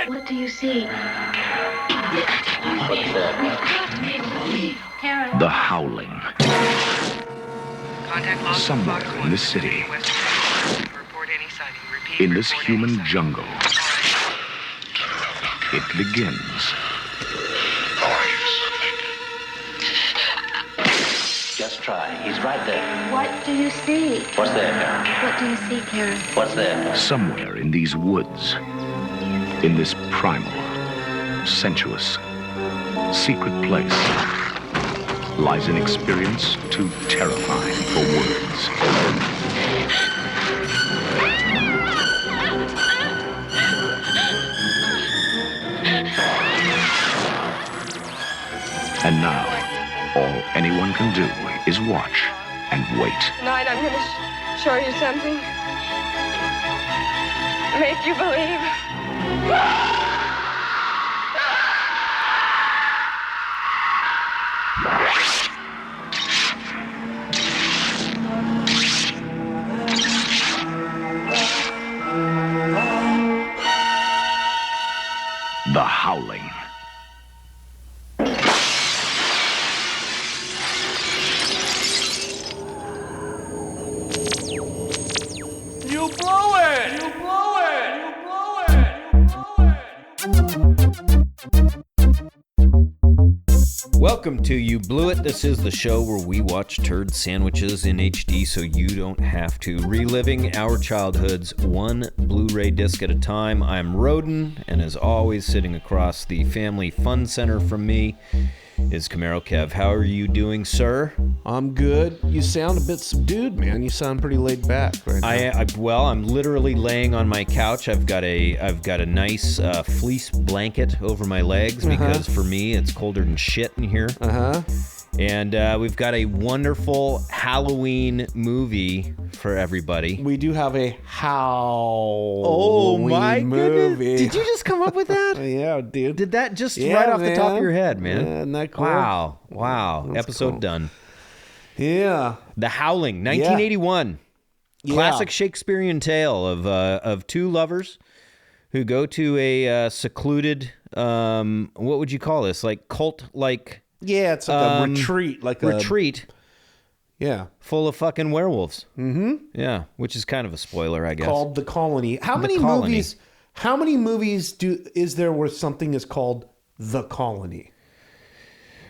What do you see? What's that? Karen. The Howling. Somewhere in this city, in this human jungle, it begins. Just try. He's right there. What do you see? What's there, Karen? What do you see, Karen? What's there? Somewhere in these woods, in this primal, sensuous, secret place, lies an experience too terrifying for words. And now, all anyone can do is watch and wait. Tonight I'm going to show you something. Make you believe. The Howling. You blow it! You blow it! You blow it! You blow it! Welcome to You Blew It. This is the show where we watch turd sandwiches in HD so you don't have to. Reliving our childhoods one Blu-ray disc at a time. I'm Roden, and as always, sitting across the family fun center from me is Camaro Kev. How are you doing, sir? I'm good. You sound a bit subdued, man. You sound pretty laid back right now. Well, I'm literally laying on my couch. I've got a nice fleece blanket over my legs because for me it's colder than shit in here. And we've got a wonderful Halloween movie for everybody. We do have a Howling movie. Goodness. Did you just come up with that? Yeah, dude. Did that just right off the top of your head, man? Yeah, isn't that cool? Wow. That's Episode cool. done. Yeah. The Howling, 1981. Yeah. Classic Shakespearean tale of two lovers who go to a secluded, what would you call this? Like cult-like Yeah, it's like a retreat. retreat Yeah. full of fucking werewolves. Mm-hmm. Yeah, which is kind of a spoiler, I guess. Called The Colony. How The many Colony. movies is there where something is called The Colony?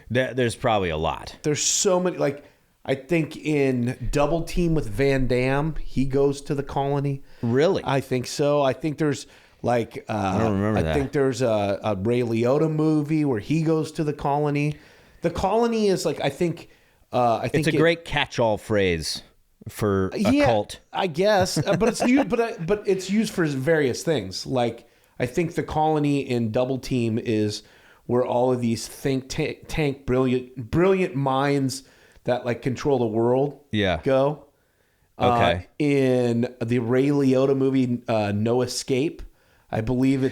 There's probably a lot. There's so many, like, I think in Double Team with Van Damme, he goes to the colony. Really? I think so. I think there's like I don't remember that. I think there's a Ray Liotta movie where he goes to the colony. The colony is like I think It's a great catch-all phrase for a cult. I guess, but it's used, but it's used for various things. Like I think the colony in Double Team is where all of these think tank brilliant minds that like control the world go. Okay. In the Ray Liotta movie No Escape, I believe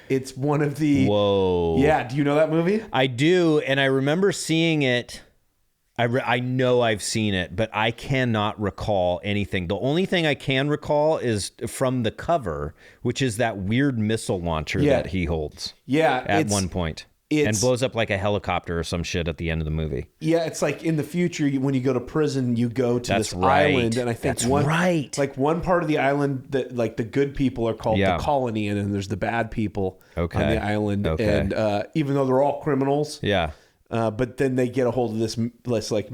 it's one of the Whoa. Yeah, do you know that movie? I do, and I remember seeing it. I know I've seen it, but I cannot recall anything. The only thing I can recall is from the cover, which is that weird missile launcher that he holds. Yeah, at one point. And blows up like a helicopter or some shit at the end of the movie. Yeah, it's like in the future when you go to prison, you go to this island, and I think one part of the island that like the good people are called the colony, and then there's the bad people on the island, and even though they're all criminals, but then they get a hold of this like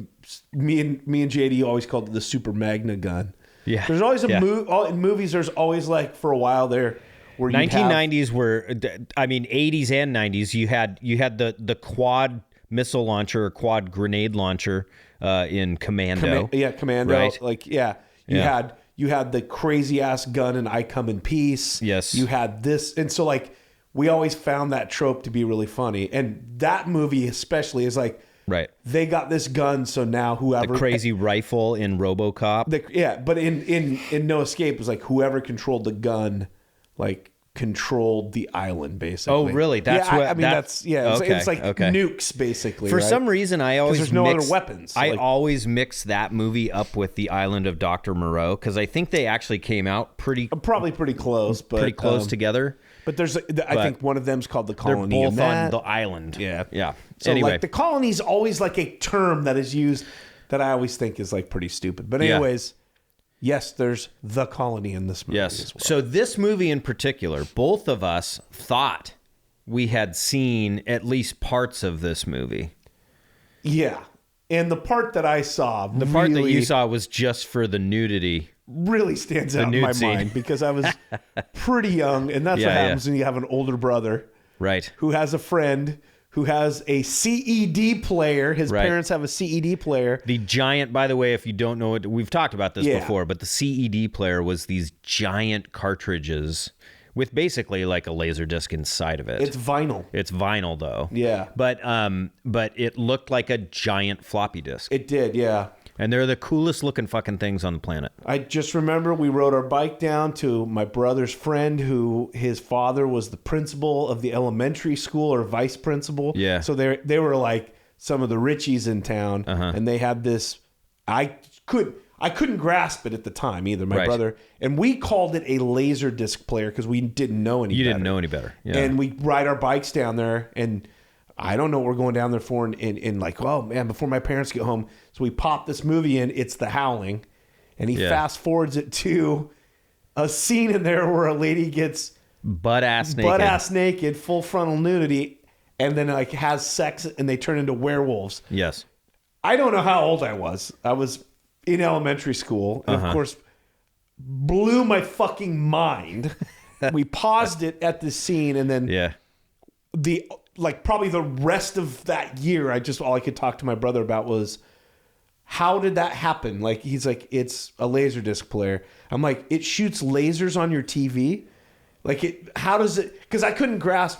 me and JD always called it the super magna gun. Yeah, there's always in movies. There's always like for a while there. 1990s were, I mean, 80s and 90s. You had the quad missile launcher or quad grenade launcher in Commando. Commando. Right? Like, you had the crazy ass gun in I Come in Peace. Yes. You had this, and so like we always found that trope to be really funny, and that movie especially is like. Right. They got this gun, so now whoever... The crazy rifle in RoboCop. But in No Escape, it was like whoever controlled the gun, like, controlled the island, basically. Oh, really? That's what... It's like nukes, basically, For some reason, I always there's no other weapons. I always mix that movie up with The Island of Dr. Moreau, because I think they actually came out probably pretty close, but... Pretty close together. But I think one of them's called the colony. They're both on the island. Yeah. So anyway, like the colony is always like a term that is used that I always think is like pretty stupid. But anyways, yes, there's the colony in this movie as well. So this movie in particular, both of us thought we had seen at least parts of this movie. Yeah. And the part that I saw, the part that you saw was just for the nudity. Really stands out in my mind because I was pretty young, and that's what happens when you have an older brother, right? Who has a friend who has a CED player. His parents have a CED player. The giant, by the way, if you don't know it, we've talked about this before, but the CED player was these giant cartridges with basically like a laser disc inside of it. It's vinyl. It's vinyl though. Yeah. But it looked like a giant floppy disk. It did, yeah. And they're the coolest looking fucking things on the planet. I just remember we rode our bike down to my brother's friend who his father was the principal of the elementary school or vice principal. Yeah. So they were like some of the richies in town. And they had this, I couldn't grasp it at the time either, my brother. And we called it a laser disc player because we didn't know any better. You didn't know any better. Yeah. And we ride our bikes down there and I don't know what we're going down there for and like, oh man, before my parents get home. So we pop this movie in, it's The Howling. And he fast forwards it to a scene in there where a lady gets butt-ass naked, full frontal nudity, and then like has sex and they turn into werewolves. Yes. I don't know how old I was. I was in elementary school. And of course, blew my fucking mind. We paused it at this scene and then probably the rest of that year, all I could talk to my brother about was, how did that happen? Like, he's like, it's a Laserdisc player. I'm like, it shoots lasers on your TV? Like, how does it, because I couldn't grasp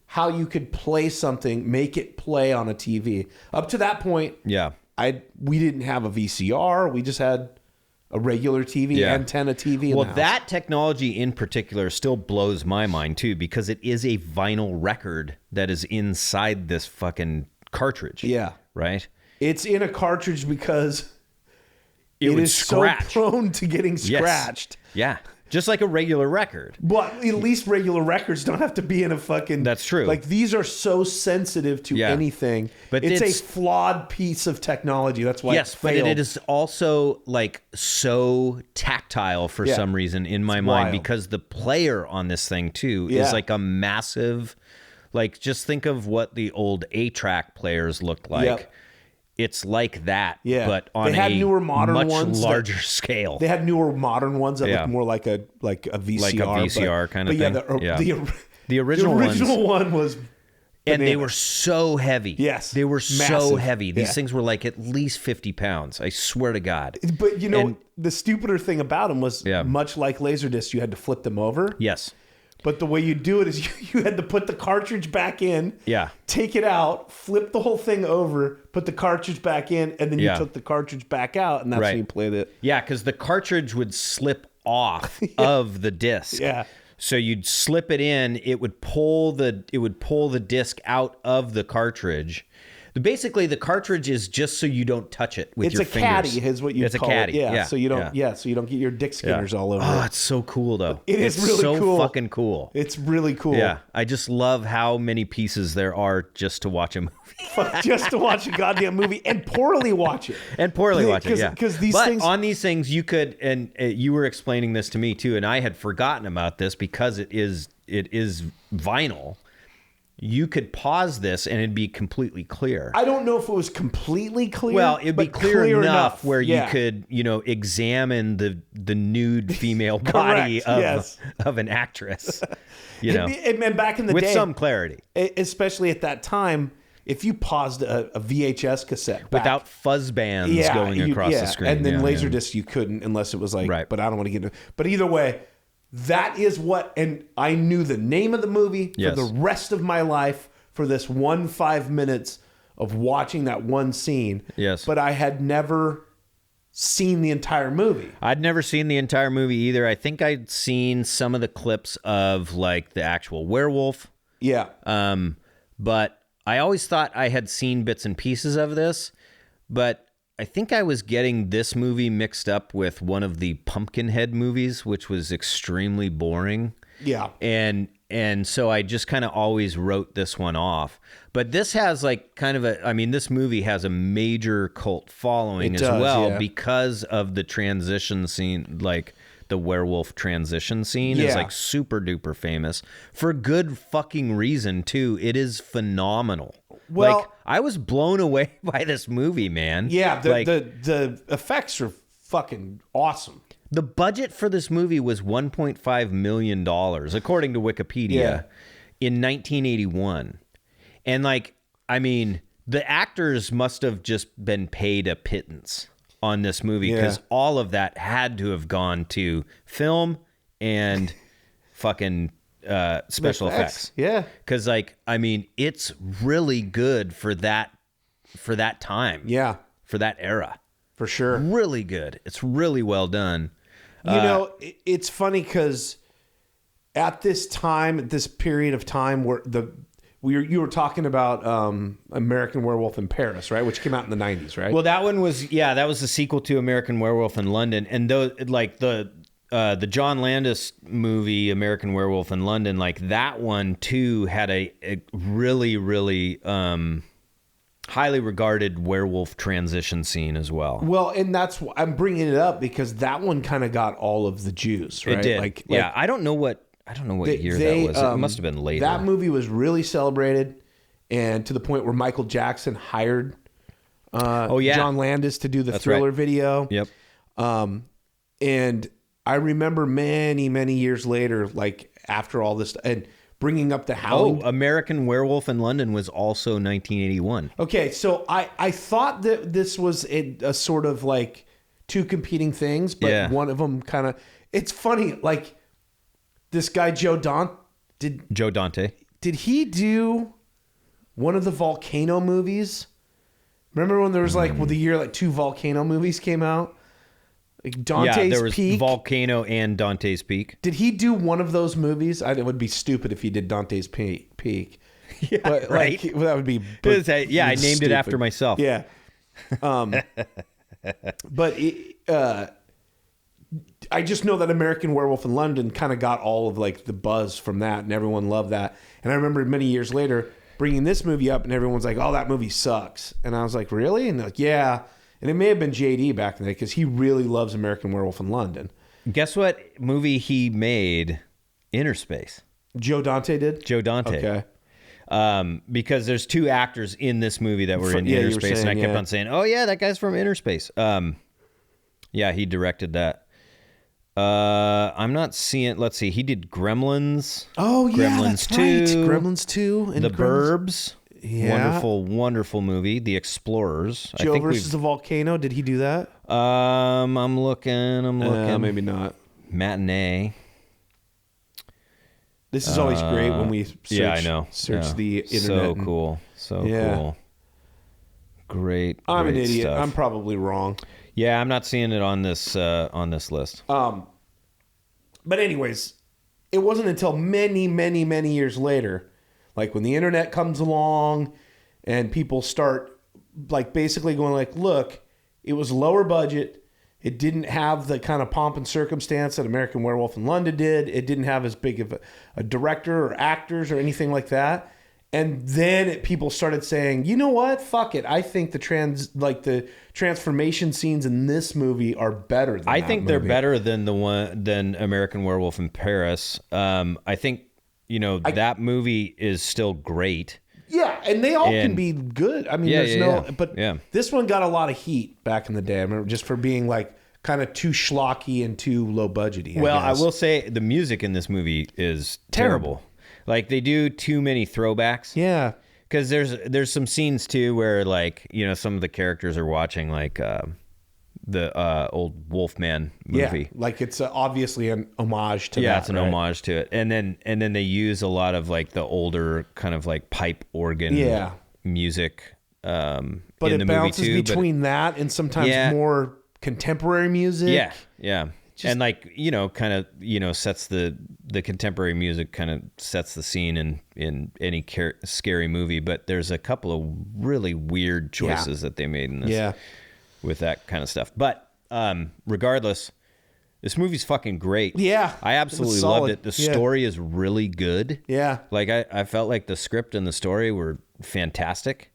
how you could play something, make it play on a TV. Up to that point, we didn't have a VCR. We just had a regular TV, antenna TV. In the house. That technology in particular still blows my mind too, because it is a vinyl record that is inside this fucking cartridge. Yeah. Right? It's in a cartridge because it is scratch. So prone to getting scratched. Yes. Yeah. Just like a regular record. But at least regular records don't have to be in a fucking... That's true. Like, these are so sensitive to anything. But it's a flawed piece of technology. That's why it's failed. But it is also, like, so tactile for some reason in my mind. Wild. Because the player on this thing, too, is like a massive... Like, just think of what the old 8-track players looked like. Yep. It's like that, but on a much larger scale. They had newer modern ones that look more like a VCR. Like a VCR kind of thing. The original one was... And they were so heavy. Yes. They were so heavy. These things were like at least 50 pounds. I swear to God. But the stupider thing about them was much like Laserdisc, you had to flip them over. Yes. But the way you do it is you had to put the cartridge back in, take it out, flip the whole thing over, put the cartridge back in, and then you took the cartridge back out, and that's when you played it. Yeah, because the cartridge would slip off of the disc. Yeah. So you'd slip it in, it would pull the disc out of the cartridge. Basically, the cartridge is just so you don't touch it with your fingers. It's a caddy, is what you call it. Yeah, so you don't. Yeah, so you don't get your dick skinners all over. Oh, it's so cool though. It's really cool. So fucking cool. It's really cool. Yeah, I just love how many pieces there are just to watch a movie. Just to watch a goddamn movie and poorly watch it. Because these things on these things you could, and you were explaining this to me too, and I had forgotten about this because it is vinyl. You could pause this and it'd be completely clear. I don't know if it was completely clear. Well, it'd be clear enough where you could, examine the nude female body of an actress. And back in the day, with some clarity, especially at that time, if you paused a VHS cassette without fuzz bands going across the screen, and then Laserdisc you couldn't unless it was like. But I don't want to get into. But either way. That is what, and I knew the name of the movie for the rest of my life for this 5 minutes of watching that one scene. Yes. But I had never seen the entire movie. I'd never seen the entire movie either. I think I'd seen some of the clips of like the actual werewolf. Yeah. But I always thought I had seen bits and pieces of this, but I think I was getting this movie mixed up with one of the Pumpkinhead movies, which was extremely boring. Yeah. And and so I just kind of always wrote this one off. But this has like kind of this movie has a major cult following because of the transition scene, like the werewolf transition scene is like super duper famous for good fucking reason too. It is phenomenal. Well, like, I was blown away by this movie, man. Yeah, the effects are fucking awesome. The budget for this movie was $1.5 million, according to Wikipedia, in 1981. And like, I mean, the actors must have just been paid a pittance on this movie because all of that had to have gone to film and fucking special effects. Yeah. Because like, I mean, it's really good for that time. Yeah. For that era. For sure. Really good. It's really well done. You know, it's funny because at this time, at this period of time where you were talking about American Werewolf in Paris, right? Which came out in the 90s, right? Well, that one was, that was the sequel to American Werewolf in London. And the John Landis movie, American Werewolf in London, like that one too had a really, really highly regarded werewolf transition scene as well. Well, and that's why I'm bringing it up because that one kind of got all of the juice, right? It did. Like, I don't know what year that was. It must have been later. That movie was really celebrated, and to the point where Michael Jackson hired John Landis to do the Thriller video. Yep. And I remember many, many years later, like after all this, and bringing up the Howling. American Werewolf in London was also 1981. Okay, so I thought that this was a sort of like two competing things, but one of them kind of... It's funny, like this guy Joe Dante. Did he do one of the volcano movies? Remember when there was like the year like two volcano movies came out? Like Dante's there was Peak. Volcano and Dante's Peak. Did he do one of those movies? It would be stupid if he did Dante's Peak. Yeah, but, right. Like, that would be. I named it after myself. Yeah. But I just know that American Werewolf in London kind of got all of like the buzz from that, and everyone loved that. And I remember many years later bringing this movie up, and everyone's like, "Oh, that movie sucks," and I was like, "Really?" And they're like, "Yeah." And it may have been JD back in the day because he really loves American Werewolf in London. Guess what movie he made? Interspace. Joe Dante did? Joe Dante. Okay. Because there's two actors in this movie that were in Interspace, and I kept on saying, "Oh yeah, that guy's from Interspace." He directed that. I'm not seeing. Let's see. He did Gremlins. Oh yeah, Gremlins that's 2, right. Gremlins 2 and The Burbs. Yeah. Wonderful, wonderful movie. The Explorers. Joe versus the Volcano. Did he do that? I'm looking. Maybe not. Matinee. This is always great when we search the internet. So cool. Cool. Great. I'm an idiot. Stuff. I'm probably wrong. Yeah, I'm not seeing it on this list. But anyways, it wasn't until many, many, many years later, like when the internet comes along and people start like basically going like, look, it was lower budget. It didn't have the kind of pomp and circumstance that American Werewolf in London did. It didn't have as big of a director or actors or anything like that. And then people started saying, you know what? Fuck it. I think the transformation scenes in this movie are better than I think they're better than than American Werewolf in Paris. I think, that movie is still great. Yeah, and they all can be good. I mean, but this one got a lot of heat back in the day. I remember just for being like kind of too schlocky and too low budgety. I will say the music in this movie is terrible. Like they do too many throwbacks. Yeah. Because there's some scenes too where like, some of the characters are watching like the old Wolfman movie. Yeah, like it's obviously an homage to that. Yeah, it's an homage to it. And then they use a lot of like the older kind of like pipe organ music but in the it bounces movie too. Between that and sometimes more contemporary music. Yeah. And like, kind of, sets the contemporary music kind of sets the scene in any scary movie. But there's a couple of really weird choices that they made in this with that kind of stuff. But regardless, This movie's fucking great. Yeah. I absolutely loved it. The story is really good. Yeah. Like I felt like the script and the story were fantastic.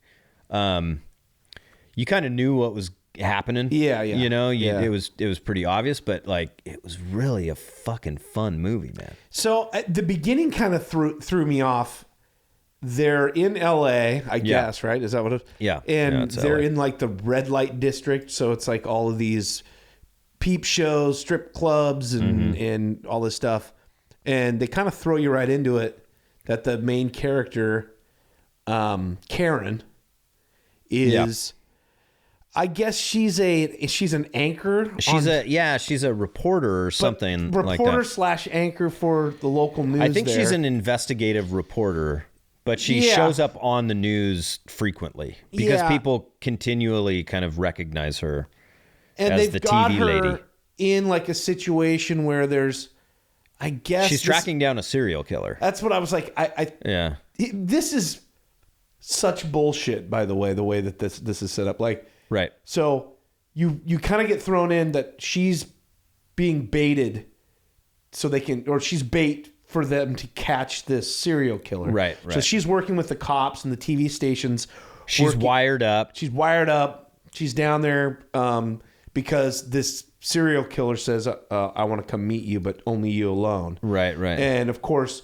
You kind of knew what was happening. Yeah. You know, it was pretty obvious, but like it was really a fucking fun movie, man. So at the beginning kind of threw me off. They're in LA, I guess, right? Is that what it is? Yeah. And they're LA. in like the red light district. So it's like all of these peep shows, strip clubs, and all this stuff. And they kind of throw you right into it that the main character, Karen, is... I guess she's an anchor. She's a reporter or something like that. Reporter / anchor for the local news. I think she's an investigative reporter, but she shows up on the news frequently because people continually kind of recognize her as the TV lady. In like a situation where there's, I guess she's tracking down a serial killer. That's what I was like. This is such bullshit. By the way that this is set up, like. Right. So you kind of get thrown in that she's being baited so they can, or she's bait for them to catch this serial killer. Right. So she's working with the cops and the TV stations. She's wired up. She's wired up. She's down there because this serial killer says, I want to come meet you, but only you alone. Right. And of course,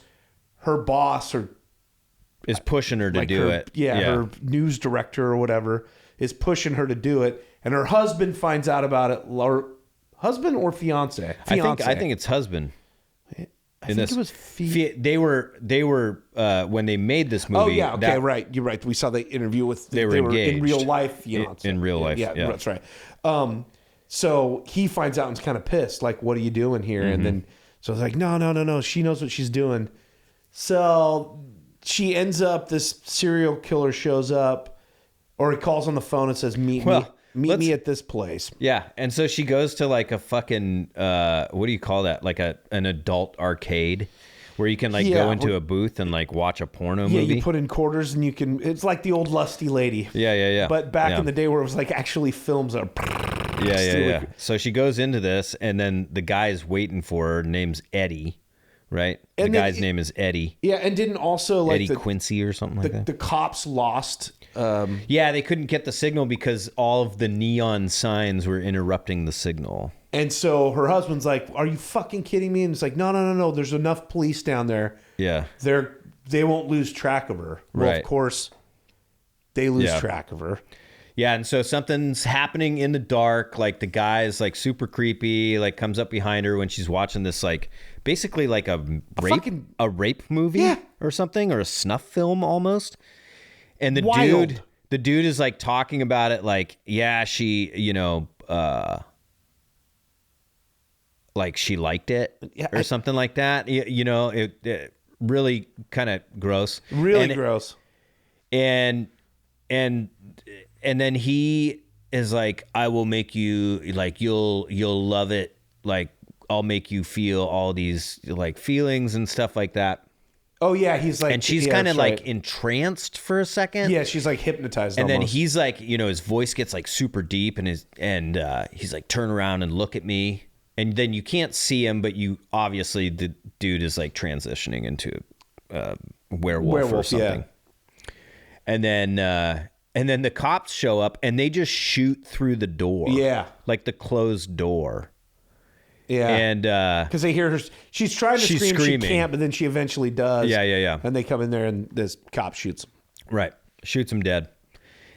her boss is pushing her to do it. Yeah, her news director or whatever is pushing her to do it, and her husband finds out about it. Or husband or fiance? I think it's husband. I think it was they were when they made this movie. Oh yeah, okay, right. You're right. We saw the interview with they were engaged. in real life fiance. In real life, yeah, that's right. So he finds out and is kind of pissed. Like, what are you doing here? And then so it's like, no. She knows what she's doing. So she ends up. This serial killer shows up. Or he calls on the phone and says, meet me at this place. Yeah. And so she goes to like a fucking, what do you call that? Like an adult arcade where you can like go into a booth and like watch a porno movie. Yeah, you put in quarters and you can, it's like the old Lusty Lady. Yeah. But back in the day where it was like actually films are. Yeah. So she goes into this and then the guy's waiting for her, name's Eddie. Right? The guy's name is Eddie. Yeah, and didn't also like Eddie Quincy or something like that. The cops lost. They couldn't get the signal because all of the neon signs were interrupting the signal. And so her husband's like, "Are you fucking kidding me?" And it's like, "No. There's enough police down there. Yeah, they won't lose track of her." Well, right. Of course, they lose track of her. Yeah, and so something's happening in the dark. Like the guy's like super creepy. Like comes up behind her when she's watching this like basically like a rape movie or something, or a snuff film almost. And the dude is like talking about it like, yeah, she, like she liked it or something like that. It really kind of gross. Really gross. And then he is like, I will make you like, you'll love it. Like, I'll make you feel all these like feelings and stuff like that. Oh yeah, he's like, and she's kind of like entranced for a second. Yeah, she's like hypnotized. And almost. Then he's like, his voice gets like super deep, and he's like, turn around and look at me. And then you can't see him, but you obviously the dude is like transitioning into werewolf or something. Yeah. And then the cops show up and they just shoot through the door. Yeah, like the closed door. Yeah, and because they hear her, she's trying to scream, she can't, but then she eventually does. Yeah. And they come in there, and this cop shoots him. Right, shoots him dead.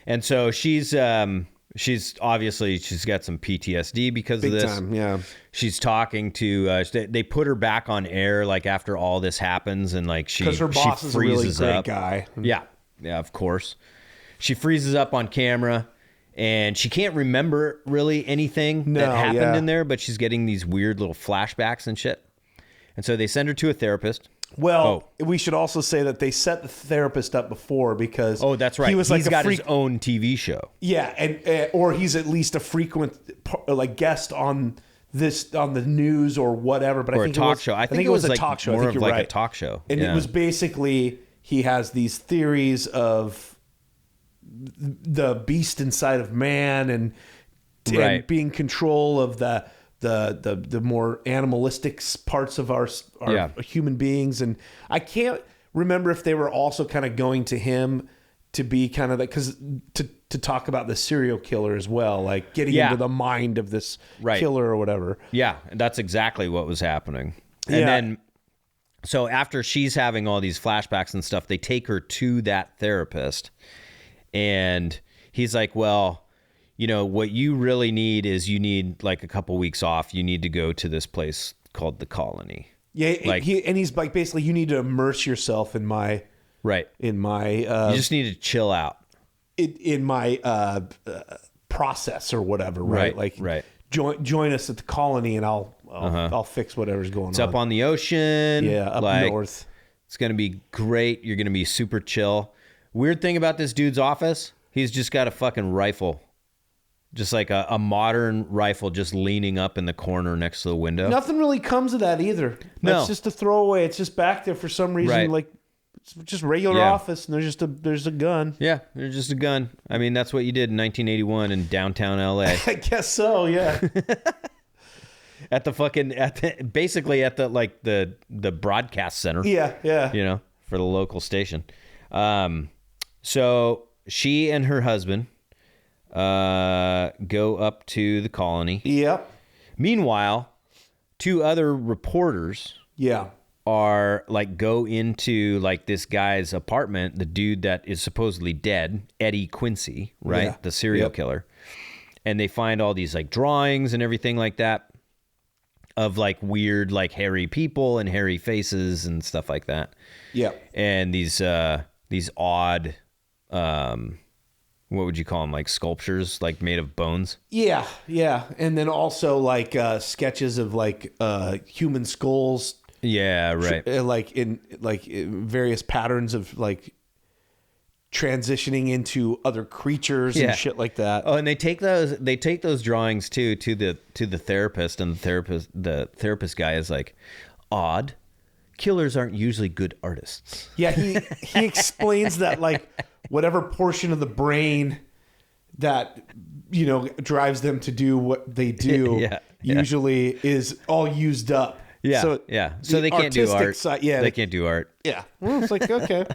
And so she's obviously she's got some PTSD because of this. Big time, yeah. She's talking to. They put her back on air like after all this happens, and like because her boss is a really great guy. Yeah, of course. She freezes up on camera. And she can't remember really anything that happened in there, but she's getting these weird little flashbacks and shit. And so they send her to a therapist. Well, we should also say that they set the therapist up before because... Oh, that's right. He's got his own TV show. Yeah, and or he's at least a frequent like guest on the news or whatever. But or I think a talk show. I think it was a like talk show. More I think of you're like right. a talk show. And it was basically he has these theories of the beast inside of man and being control of the the more animalistic parts of our human beings. And I can't remember if they were also kind of going to him to be kind of because to talk about the serial killer as well, like getting into the mind of this killer or whatever. Yeah, that's exactly what was happening. And then, so after she's having all these flashbacks and stuff, they take her to that therapist, and he's like, well, you know, what you really need is you need like a couple weeks off. You need to go to this place called the Colony. Yeah, like, he's like, basically, you need to immerse yourself in my... Right. In my... you just need to chill out. In my process or whatever, right? Like, join us at the Colony, and I'll fix whatever's going on. It's up on the ocean. Yeah, up north. It's going to be great. You're going to be super chill. Weird thing about this dude's office, he's just got a fucking rifle. Just like a modern rifle just leaning up in the corner next to the window. Nothing really comes of that either. No. It's just a throwaway. It's just back there for some reason, like it's just regular office, and there's a gun. Yeah, there's just a gun. I mean, that's what you did in 1981 in downtown LA. I guess so, yeah. Basically at the broadcast center. Yeah. You know, for the local station. So she and her husband go up to the Colony. Yep. Meanwhile, two other reporters are like go into like this guy's apartment, the dude that is supposedly dead, Eddie Quincy, right? Yeah. The serial killer. And they find all these like drawings and everything like that of like weird like hairy people and hairy faces and stuff like that. Yeah. And these odd what would you call them? Like sculptures, like made of bones? Yeah. And then also like sketches of like human skulls. Yeah, right. Like in various patterns of like transitioning into other creatures and shit like that. Oh, and they take those drawings too to the therapist, and the therapist guy is like, odd. Killers aren't usually good artists. Yeah, he explains that like whatever portion of the brain that, you know, drives them to do what they do usually is all used up. Yeah. So they can't do art. They can't do art. Yeah. Well, it's like, okay.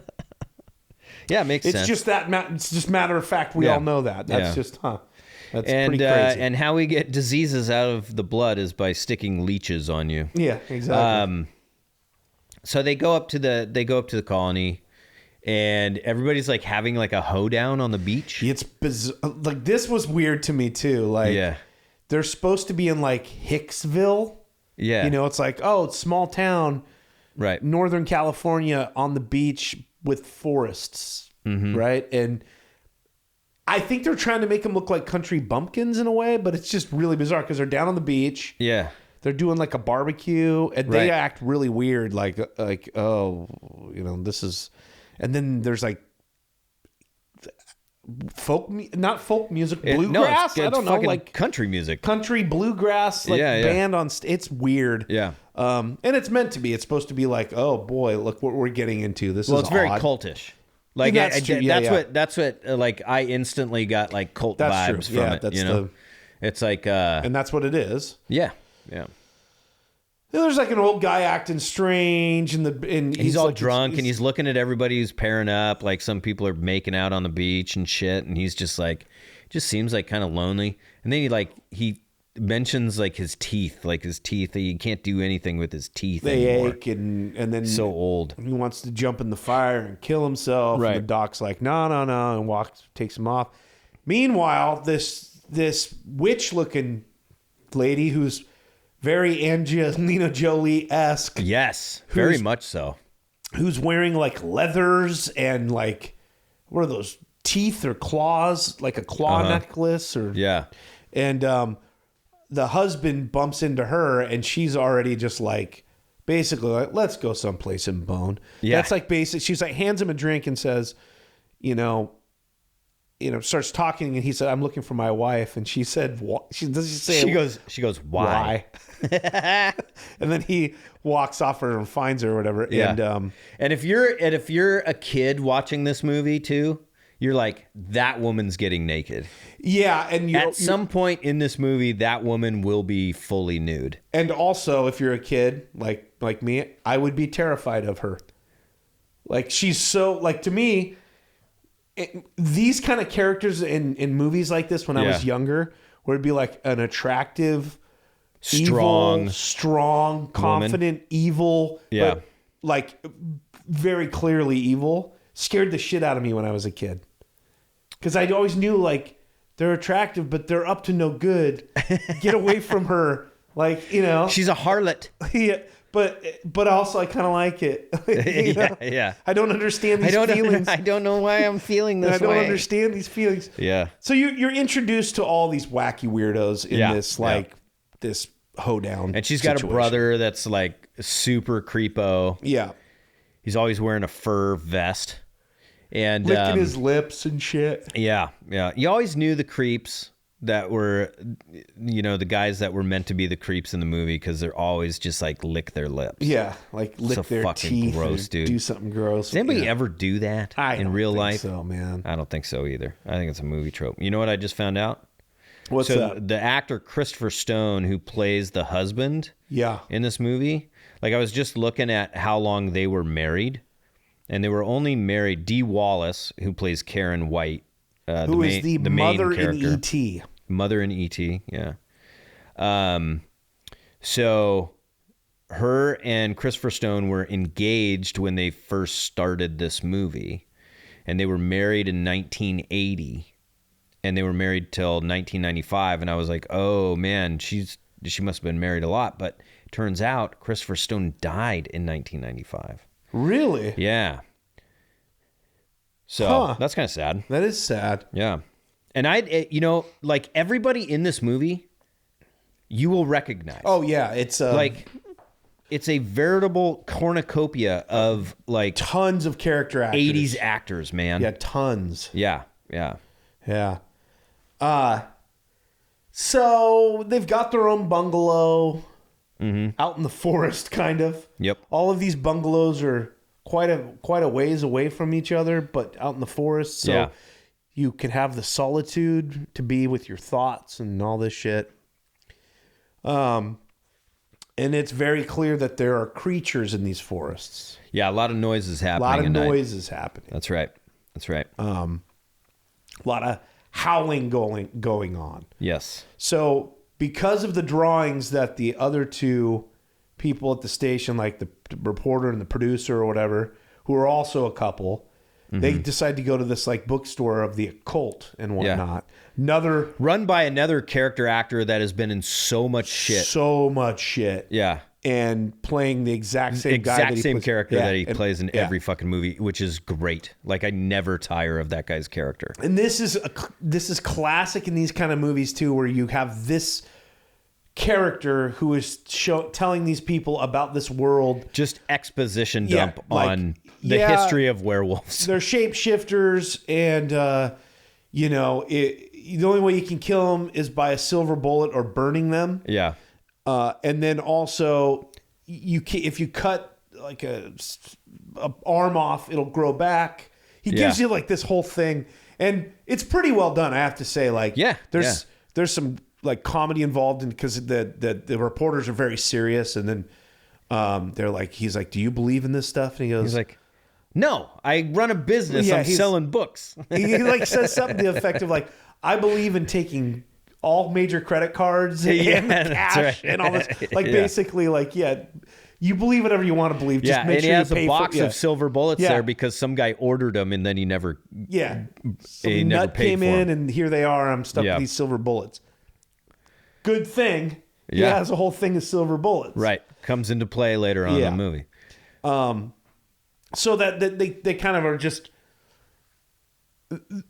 Yeah, it makes sense. It's just it's just matter of fact. We all know that. That's just, That's pretty crazy. And how we get diseases out of the blood is by sticking leeches on you. Yeah, exactly. So they go up to the Colony, and everybody's like having like a hoedown on the beach. It's bizarre. Like, this was weird to me too. Like, they're supposed to be in like Hicksville. Yeah. You know, it's like, oh, it's small town, right? Northern California on the beach with forests, right? And I think they're trying to make them look like country bumpkins in a way, but it's just really bizarre because they're down on the beach. Yeah. They're doing like a barbecue, and they act really weird, like oh, you know, this is, and then there's like not folk music, bluegrass. It's I don't know, like country music, country bluegrass, like band on. It's weird. Yeah. And it's meant to be. It's supposed to be like, oh boy, look what we're getting into. This is it's very cultish. Like that's what like I instantly got like cult vibes from it. You know, it's like, and that's what it is. Yeah. There's like an old guy acting strange, and he's all like, drunk, and he's looking at everybody who's pairing up. Like some people are making out on the beach and shit, and he's just like, just seems like kind of lonely. And then he mentions like his teeth, he can't do anything with his teeth. They anymore. ache, and then so old. He wants to jump in the fire and kill himself. Right. And the doc's like, no, and takes him off. Meanwhile, this witch-looking lady who's very Angelina Jolie-esque. Yes, very much so. Who's wearing like leathers and like, what are those, teeth or claws? Like a claw necklace or... Yeah. And the husband bumps into her, and she's already just like, basically like, let's go someplace and bone. Yeah. That's like basic. She's like, hands him a drink and says, starts talking, and he said, I'm looking for my wife. And she said, what? She goes, why? And then he walks off her and finds her or whatever. Yeah. And if you're a kid watching this movie too, you're like, that woman's getting naked. Yeah, and at some point in this movie, that woman will be fully nude. And also, if you're a kid like me, I would be terrified of her. Like, she's so, like, to me, these kind of characters in movies like this when I was younger, where it'd be like an attractive, strong, confident, evil, but like very clearly evil, scared the shit out of me when I was a kid. Because I always knew, like, they're attractive, but they're up to no good. Get away from her. Like, you know. She's a harlot. Yeah. But also I kind of like it. Yeah. I don't understand these feelings. I don't know why I'm feeling this way. I don't understand these feelings. Yeah. So you're introduced to all these wacky weirdos in this, like, this hoedown. And she's got a brother that's, like, super creepo. Yeah. He's always wearing a fur vest. And licking his lips and shit. Yeah. You always knew the creeps that were, you know, the guys that were meant to be the creeps in the movie because they're always just like lick their lips. Yeah, like lick their teeth. Gross, dude. Do something gross. Does anybody ever do that in real life? So, man. I don't think so either. I think it's a movie trope. You know what I just found out? What's that? The actor Christopher Stone, who plays the husband in this movie, like, I was just looking at how long they were married, and they were only married. Dee Wallace, who plays Karen White, who is the mother in E.T. Mother in E.T., yeah. So her and Christopher Stone were engaged when they first started this movie, and they were married in 1980, and they were married till 1995. And I was like, oh man, she must have been married a lot. But it turns out Christopher Stone died in 1995. Really? Yeah. So that's kind of sad. That is sad. Yeah. And like, everybody in this movie, you will recognize. Oh yeah, it's like, it's a veritable cornucopia of, like, tons of character actors. 80s actors, man. Yeah, tons. Yeah. So they've got their own bungalow out in the forest, kind of. Yep. All of these bungalows are quite a ways away from each other, but out in the forest. So you can have the solitude to be with your thoughts and all this shit. And it's very clear that there are creatures in these forests. Yeah, a lot of noises happening. That's right. A lot of howling going on. Yes. So because of the drawings that the other two people at the station, like the reporter and the producer or whatever, who are also a couple, they decide to go to this, like, bookstore of the occult and whatnot. Run by another character actor that has been in so much shit. Yeah. And playing the exact same character that he plays in every fucking movie, which is great. Like, I never tire of that guy's character. And this is classic in these kind of movies too, where you have this character who is telling these people about this world. Just exposition dump on the history of werewolves. They're shapeshifters, and the only way you can kill them is by a silver bullet or burning them. Yeah. And then also, if you cut, like, a arm off, it'll grow back. He gives you, like, this whole thing, and it's pretty well done, I have to say. Like, there's some, like, comedy involved in, because the reporters are very serious, and then he's like, do you believe in this stuff? And he's like, no, I run a business. I'm selling books. He like says something to the effect of, like, I believe in taking all major credit cards and cash and all this. Like, basically, like, you believe whatever you want to believe. Just make and sure he has you pay a box of silver bullets there because some guy ordered them, and then he never. Yeah. Some nut came in, and here they are. I'm stuck with these silver bullets. Good thing he has a whole thing of silver bullets. Right. Comes into play later on in the movie. So that they kind of are just,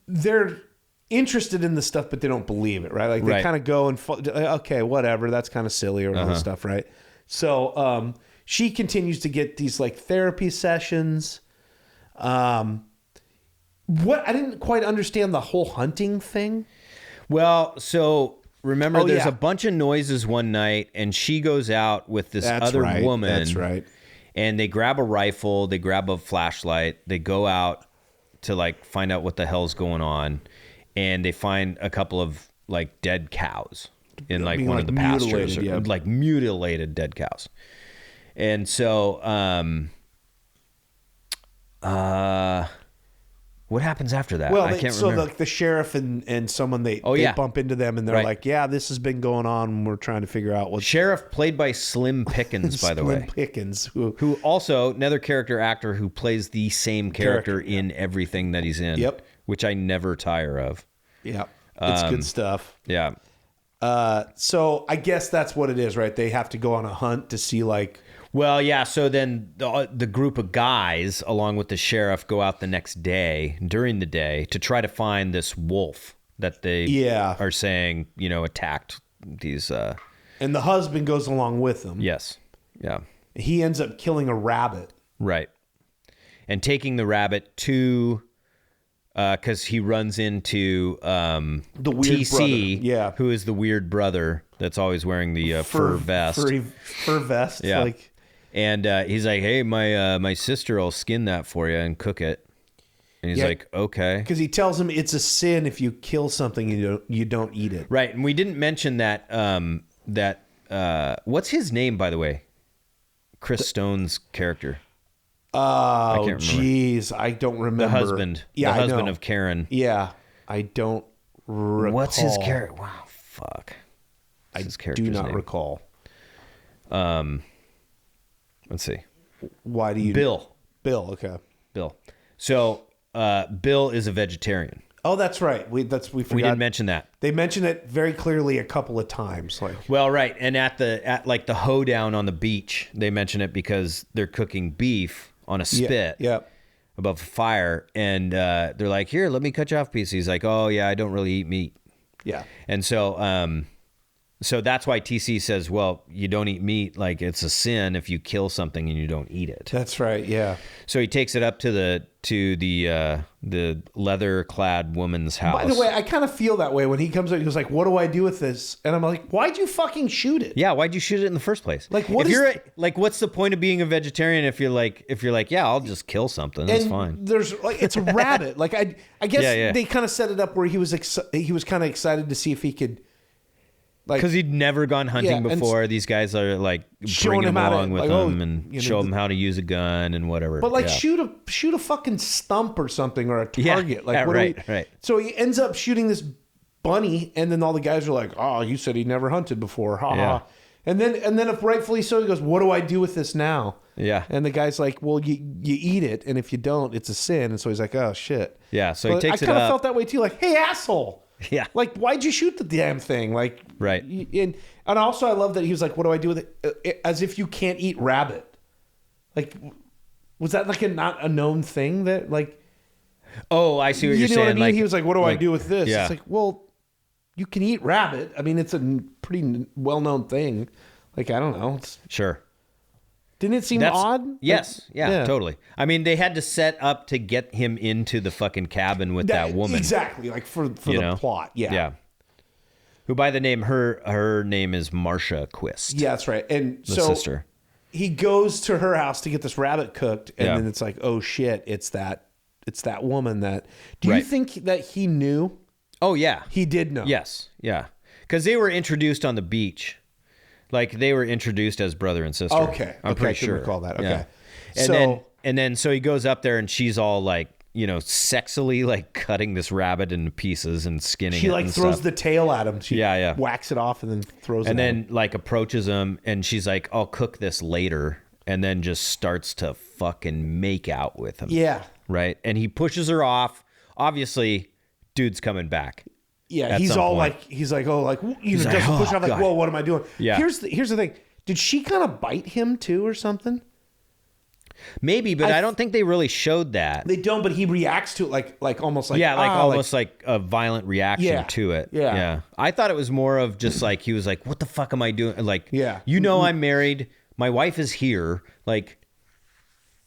they're interested in the stuff, but they don't believe it, right? Like, they kind of go and, okay, whatever, that's kind of silly or all this stuff, right? So she continues to get these, like, therapy sessions. I didn't quite understand the whole hunting thing. Well, so remember, there's a bunch of noises one night, and she goes out with this other woman. That's right. And they grab a rifle, they grab a flashlight, they go out to like find out what the hell's going on, and they find a couple of like dead cows in like one of the pastures, like mutilated dead cows. And so, what happens after that? Well, I can't remember. So the sheriff and someone they bump into them and they're like, yeah, this has been going on. And we're trying to figure out what. Sheriff played by Slim Pickens, by the way. Slim Pickens, who also another actor who plays the same character in everything that he's in. Yep. Which I never tire of. Yep. It's good stuff. Yeah. So I guess that's what it is, right? They have to go on a hunt to see like. Well, yeah. So then the group of guys, along with the sheriff, go out the next day, during the day, to try to find this wolf that they are saying, attacked these. And the husband goes along with them. Yes. Yeah. He ends up killing a rabbit. Right. And taking the rabbit to. Because he runs into the weird TC, brother. who is the weird brother that's always wearing the fur vest. Fur vest. Yeah. Like. And he's like, hey, my sister will skin that for you and cook it. And he's like, okay. Because he tells him it's a sin if you kill something and you don't eat it. Right. And we didn't mention that, what's his name, by the way? Chris Stone's character. Oh, jeez. I don't remember. The husband. Yeah, the husband of Karen. Yeah. I don't recall. What's his character? Wow, fuck. I do not recall. Let's see. Why do you... Bill, okay. Bill. So, Bill is a vegetarian. Oh, that's right. We forgot. We didn't mention that. They mentioned it very clearly a couple of times. Well, right. And at like the hoedown on the beach, they mention it because they're cooking beef on a spit above a fire, and they're like, here, let me cut you off a piece. He's like, oh yeah, I don't really eat meat. Yeah. And so so that's why TC says, well, you don't eat meat, like it's a sin if you kill something and you don't eat it. That's right. Yeah. So he takes it up to the leather clad woman's house. By the way, I kind of feel that way when he comes out. He goes like, what do I do with this? And I'm like, why'd you fucking shoot it? Yeah, why'd you shoot it in the first place? Like, what's the point of being a vegetarian if you're like, yeah, I'll just kill something. That's fine. There's like, it's a rabbit. Like I guess they kind of set it up where he was kind of excited to see if he could. Because he'd never gone hunting before. These guys are like bringing him along with them and show him how to use a gun and whatever. But like shoot a fucking stump or something or a target. Right. So he ends up shooting this bunny, and then all the guys are like, "Oh, you said he never hunted before, ha ha." And then if rightfully so, he goes, "What do I do with this now?" Yeah. And the guy's like, "Well, you eat it, and if you don't, it's a sin." And so he's like, "Oh shit." Yeah. So he takes it up. I kind of felt that way too. Like, hey, asshole. Yeah. Like, why'd you shoot the damn thing? Like, right. And also, I love that he was like, what do I do with it? As if you can't eat rabbit. Like, was that like not a known thing that like. Oh, I see what you're saying. What I mean? Like, he was like, what do I do with this? Yeah. It's like, well, you can eat rabbit. I mean, it's a pretty well-known thing. Like, I don't know. Sure. Didn't it seem odd? Yes. Yeah, totally. I mean, they had to set up to get him into the fucking cabin with that woman. Exactly. Like for the plot. Yeah. Yeah. Who by the name, her name is Marcia Quist. Yeah, that's right. And the sister. He goes to her house to get this rabbit cooked. And then it's like, oh shit, it's that woman that, do you think that he knew? Oh yeah. He did know. Yes. Yeah. Because they were introduced on the beach. Like they were introduced as brother and sister. Okay. I'm pretty sure. I recall that. Okay. Yeah. And then so he goes up there and she's all like, sexily like cutting this rabbit into pieces and skinning it. She like throws stuff. the tail at him. She yeah. whacks it off and then throws it and at then him. Like approaches him and she's like, I'll cook this later. And then just starts to fucking make out with him. Yeah. Right. And he pushes her off. Obviously, dude's coming back. Yeah, he's all point. He's like, oh, like, doesn't push off, like, whoa, what am I doing? Yeah. Here's the thing. Did she kind of bite him too or something? Maybe, but I don't think they really showed that. They don't, but he reacts to it like almost like almost like a violent reaction to it. Yeah. I thought it was more of just like he was like, what the fuck am I doing? Like, I'm married. My wife is here. Like,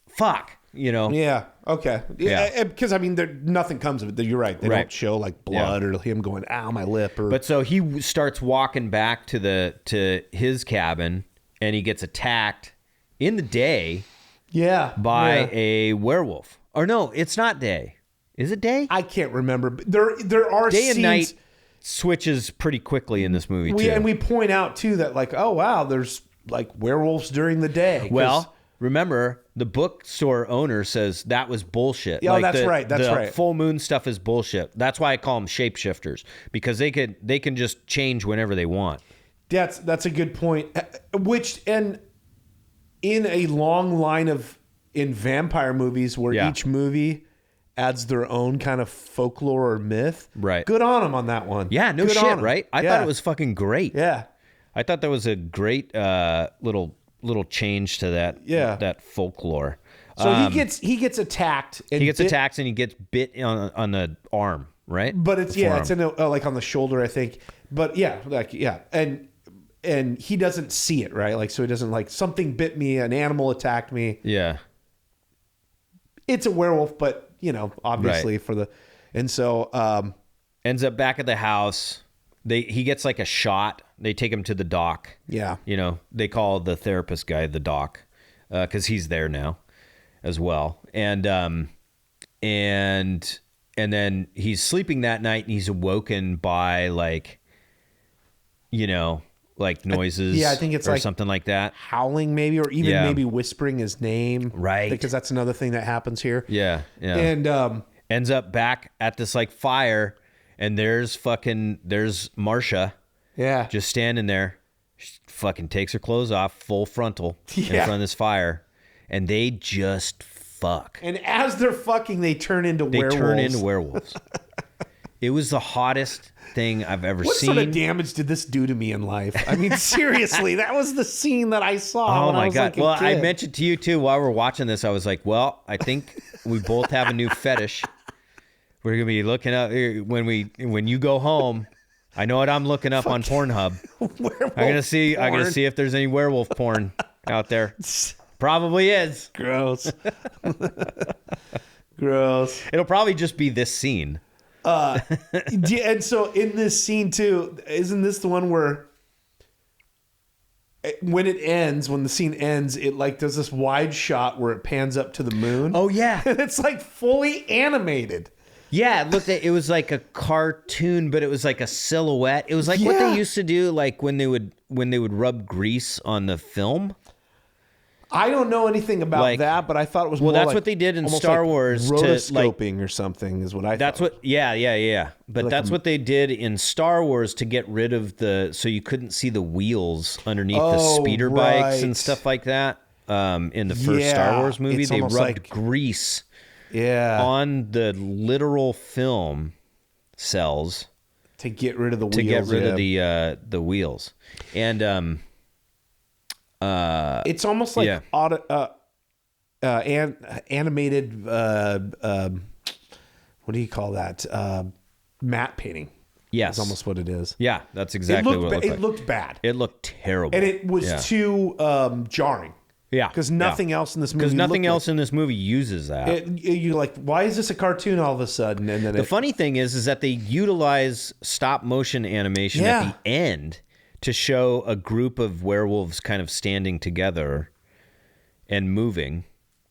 fuck. Yeah. Okay. Yeah. Because I mean, nothing comes of it. You're right. They don't show like blood or him going, "Ow, my lip." But so he starts walking back to his cabin, and he gets attacked in the day. Yeah. By a werewolf. Or no, it's not day. Is it day? I can't remember. But there are day scenes, and night switches pretty quickly in this movie too. And we point out too that like, oh wow, there's like werewolves during the day. Well, remember the bookstore owner says that was bullshit. Yeah, like that's right. That's right. Full moon stuff is bullshit. That's why I call them shapeshifters, because they can just change whenever they want. That's a good point. Which, and in a long line of in vampire movies where each movie adds their own kind of folklore or myth. Right. Good on them on that one. Yeah, no Good shit, right? I thought it was fucking great. Yeah. I thought that was a great little change to that folklore. So he gets attacked. And he gets attacked and he gets bit on the arm, right? But it's it's in like on the shoulder, I think. But and he doesn't see it, right? Like, so he doesn't like, something bit me, an animal attacked me. Yeah. It's a werewolf, but obviously and so ends up back at the house. He gets like a shot. They take him to the doc. Yeah. They call the therapist guy the doc, because he's there now as well. And then he's sleeping that night and he's awoken by like noises. I think it's or like something like that. Howling maybe, or even maybe whispering his name. Right. Because that's another thing that happens here. Yeah. Yeah. And ends up back at this like fire, and there's Marsha. Yeah. Just standing there. She fucking takes her clothes off, full frontal, in front of this fire. And they just fuck. And as they're fucking, they turn into werewolves. It was the hottest thing I've ever seen. What sort of damage did this do to me in life? I mean, seriously, that was the scene that I saw. Oh when my I was God. Like a well, kid. I mentioned to you too while we're watching this, I was like, well, I think we both have a new fetish. We're going to be looking up when you go home. I know what I'm looking up on Pornhub. I'm gonna see if there's any werewolf porn out there. Probably is. Gross. Gross. It'll probably just be this scene. And so in this scene too, isn't this the one where when the scene ends, it like does this wide shot where it pans up to the moon? Oh yeah. And it's like fully animated. Yeah, it was like a cartoon, but it was like a silhouette. It was like what they used to do, like when they would rub grease on the film. I don't know anything about that, but I thought it was more that's like, what they did in Star Wars. Rotoscoping or something is what I thought. That's what, yeah. But that's what they did in Star Wars to get rid of so you couldn't see the wheels underneath the speeder bikes and stuff like that. In the first Star Wars movie, they rubbed grease on the literal film cells to get rid of the wheels. To get rid of the wheels. And it's almost like animated what do you call that? Matte painting. Yes. That's almost what it is. Yeah, that's exactly what it looked like. It looked bad. It looked terrible. And it was too jarring. Yeah. Because nothing else in this movie. Because nothing else in this movie uses that. You're like, why is this a cartoon all of a sudden? And then the funny thing is that they utilize stop motion animation at the end to show a group of werewolves kind of standing together and moving.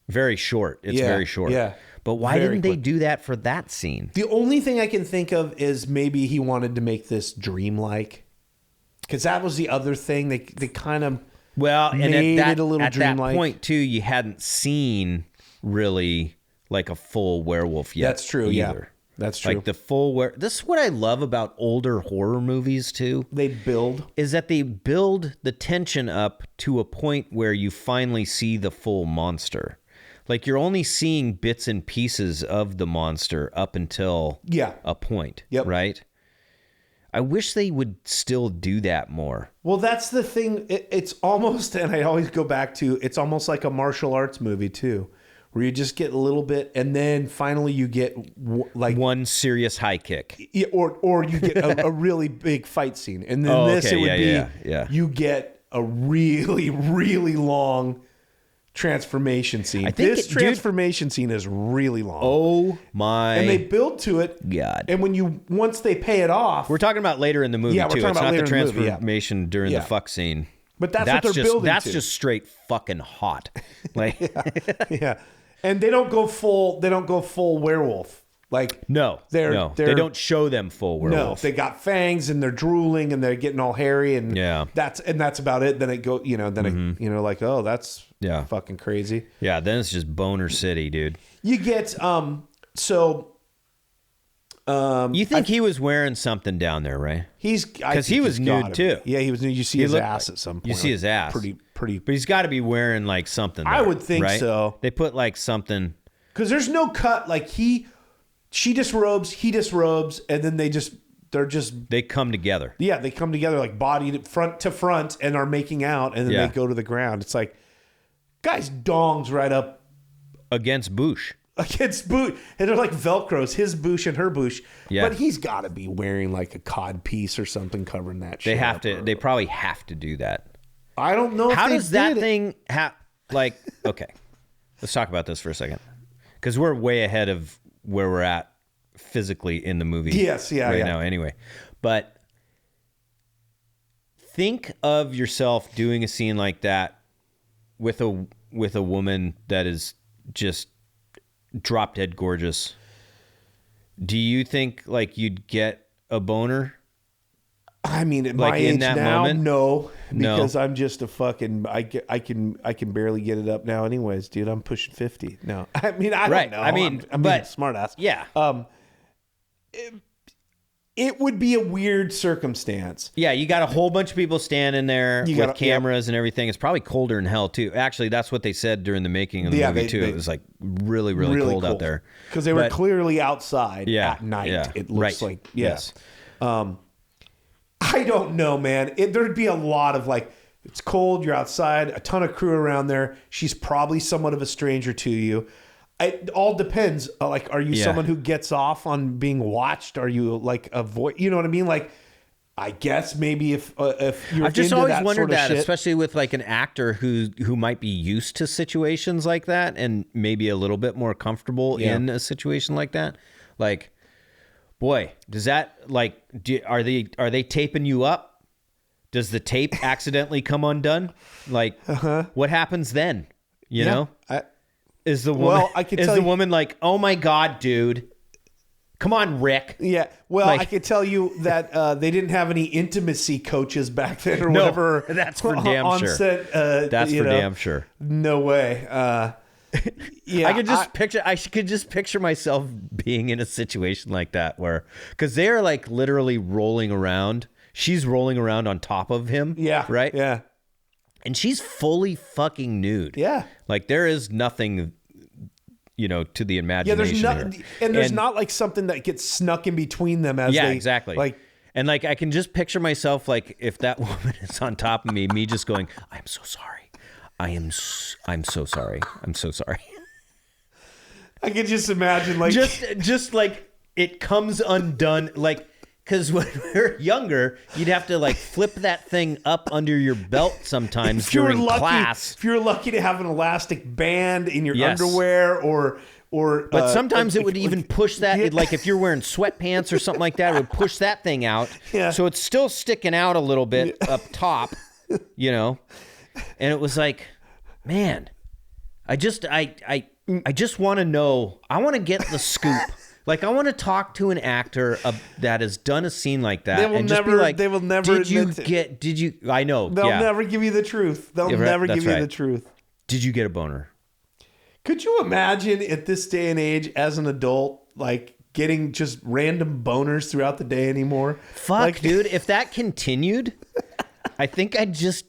Very short. It's very short. Yeah. But why didn't they do that for that scene? The only thing I can think of is maybe he wanted to make this dreamlike. Because that was the other thing. They kind of made it a little dreamlike. That point, too, you hadn't seen really like a full werewolf yet. That's true, either. yeah. That's true. Like the full this is what I love about older horror movies too. They build. Is that they build the tension up to a point where you finally see the full monster. Like you're only seeing bits and pieces of the monster up until a point. Yep. Right? I wish they would still do that more. Well, that's the thing. It's almost, and I always go back to, it's almost like a martial arts movie too. Where you just get a little bit, and then finally you get like one serious high kick, or you get a really big fight scene, and then it would be you get a really really long transformation scene. This transformation scene is really long. Oh my! And they build to it. God. And once they pay it off, we're talking about later in the movie too. It's not the transformation during the fuck scene. But that's what they're building. That's just straight fucking hot. Like yeah. And they don't go full werewolf. Like no, they don't show them full werewolf. No, they got fangs and they're drooling and they're getting all hairy and that's about it. Then it go, it, like, oh, that's fucking crazy. Yeah, then it's just Boner City, dude. You get you think he was wearing something down there, right? Because he was nude too. Yeah, he was nude. You see his ass at some point. You see his ass, pretty. But he's got to be wearing like something. There, I would think right? so. They put like something because there's no cut. Like she disrobes, he disrobes, and then they come together. Yeah, they come together like body front to front and are making out, and then they go to the ground. It's like, guys, dongs right up against Bush. Against Bush, and they're like Velcros, his Bush and her Bush. Yeah. But he's got to be wearing like a cod piece or something covering that shit. They have to. They probably have to do that. I don't know. How does that thing like? Okay, let's talk about this for a second because we're way ahead of where we're at physically in the movie. Yes, right now. Anyway, but think of yourself doing a scene like that with a woman that is just drop dead gorgeous. Do you think like you'd get a boner? I mean, at like my age now, no, because I'm just a fucking. I can barely get it up now, anyways, dude. I'm pushing 50. No, I mean, I don't know. I mean, I'm being a smart ass. Yeah. It would be a weird circumstance. Yeah, you got a whole bunch of people standing there with cameras and everything. It's probably colder in hell too. Actually, that's what they said during the making of the movie too. It was like really cold out there because they were clearly outside at night. Yeah. It looks like yes. I don't know, man. There'd be a lot of like, it's cold, you're outside, a ton of crew around there. She's probably somewhat of a stranger to you. It all depends. Like, are you someone who gets off on being watched? Are you like avoid? You know what I mean? Like, I guess maybe if you're I've just into always that wondered sort of that, shit, especially with like an actor who might be used to situations like that and maybe a little bit more comfortable in a situation like that. Like, boy, does that like are they taping you up? Does the tape accidentally come undone? Like, what happens then? You know. Is the woman? I can is tell the you, woman like, oh my God, dude, come on, Rick? Yeah. Well, like, I can tell you that they didn't have any intimacy coaches back then or whatever. That's for damn on sure. Set, that's for damn sure. No way. Yeah. I could just picture myself being in a situation like that where, because they're like literally rolling around. She's rolling around on top of him. Yeah. Right. Yeah. And she's fully fucking nude. Yeah. Like there is nothing, to the imagination. Yeah, there's not like something that gets snuck in between them as they exactly. Like, and like I can just picture myself like if that woman is on top of me just going, I'm so sorry. I'm so sorry. I'm so sorry. I can just imagine like just like it comes undone like. Because when we were younger, you'd have to like flip that thing up under your belt sometimes during class. If you're lucky to have an elastic band in your underwear or but sometimes it would even push that, like if you're wearing sweatpants or something like that, it would push that thing out. Yeah. So it's still sticking out a little bit up top, And it was like, man, I just want to know. I want to get the scoop. Like, I want to talk to an actor that has done a scene like that. They will never I know. They'll never give you the truth. They'll never give you the truth. Did you get a boner? Could you imagine at this day and age as an adult, like getting just random boners throughout the day anymore? Fuck, dude. If that continued, I think I'd just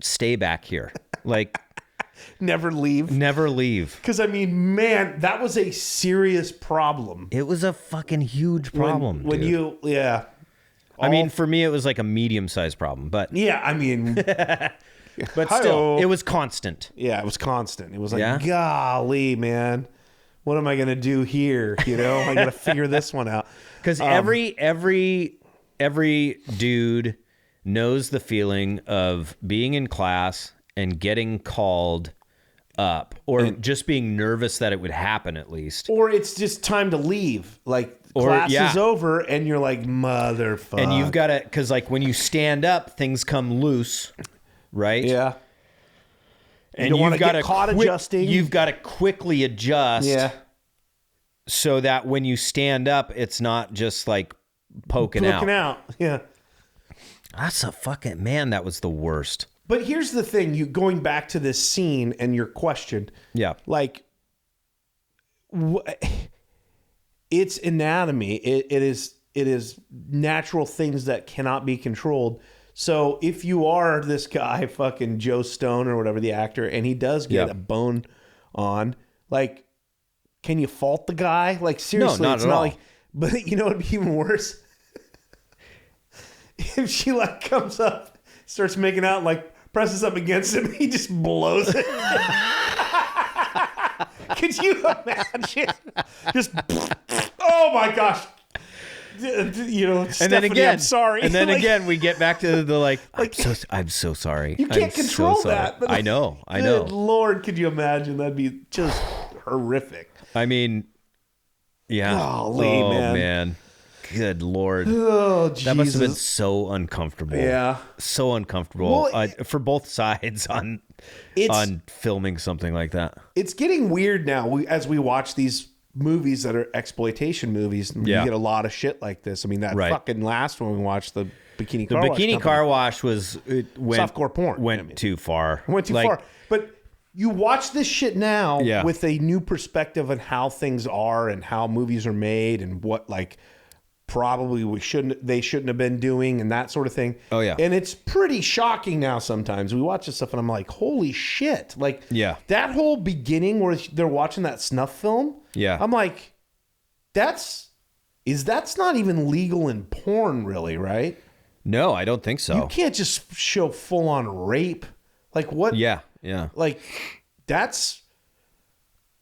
stay back here. Like, Never leave. Because, I mean, man, that was a serious problem. It was a fucking huge problem. I mean, for me, it was like a medium-sized problem. But yeah, I mean... but still, it was constant. Yeah, it was constant. It was like, golly, man. What am I going to do here? I got to figure this one out. Because every dude knows the feeling of being in class and getting called up or just being nervous that it would happen at least. Or it's just time to leave. Like class is over and you're like, motherfucker. And you've got to, because like when you stand up, things come loose, right? Yeah. And you don't want to get caught adjusting. You've got to quickly adjust. Yeah. so that when you stand up, it's not just like poking out. Yeah. That's a fucking, man, that was the worst. But here's the thing, you going back to this scene and your question. Yeah. Like, it's anatomy. It is natural things that cannot be controlled. So if you are this guy, fucking Joe Stone or whatever, the actor, and he does get a bone on, like, can you fault the guy? Like, seriously, no, not it's at not all. like, but you know what would be even worse? If she like comes up, starts making out, like presses up against him, he just blows it. Could you imagine? Just, oh my gosh. You know, And Stephanie, then again, I'm sorry. And then Like, again, we get back to the I'm so sorry. you can't I'm so control sorry. that. But I know. Good Lord, could you imagine? That'd be just horrific. I mean, yeah. Golly, man. Good Lord. Oh, Jesus. That must have been so uncomfortable. Yeah. So uncomfortable Well, for both sides on filming something like that. It's getting weird now as we watch these movies that are exploitation movies. You get a lot of shit like this. I mean, that fucking last one we watched, the Bikini Car Wash. The Bikini Car Wash went softcore porn. Went too far. Went too far. But you watch this shit now with a new perspective on how things are and how movies are made and what like probably they shouldn't have been doing and that sort of thing. Oh yeah. And it's pretty shocking now sometimes. We watch this stuff and I'm like, holy shit. Like that whole beginning where they're watching that snuff film. Yeah. I'm like, that's not even legal in porn really, right? No, I don't think so. You can't just show full on rape. Like what? Yeah. Like that's,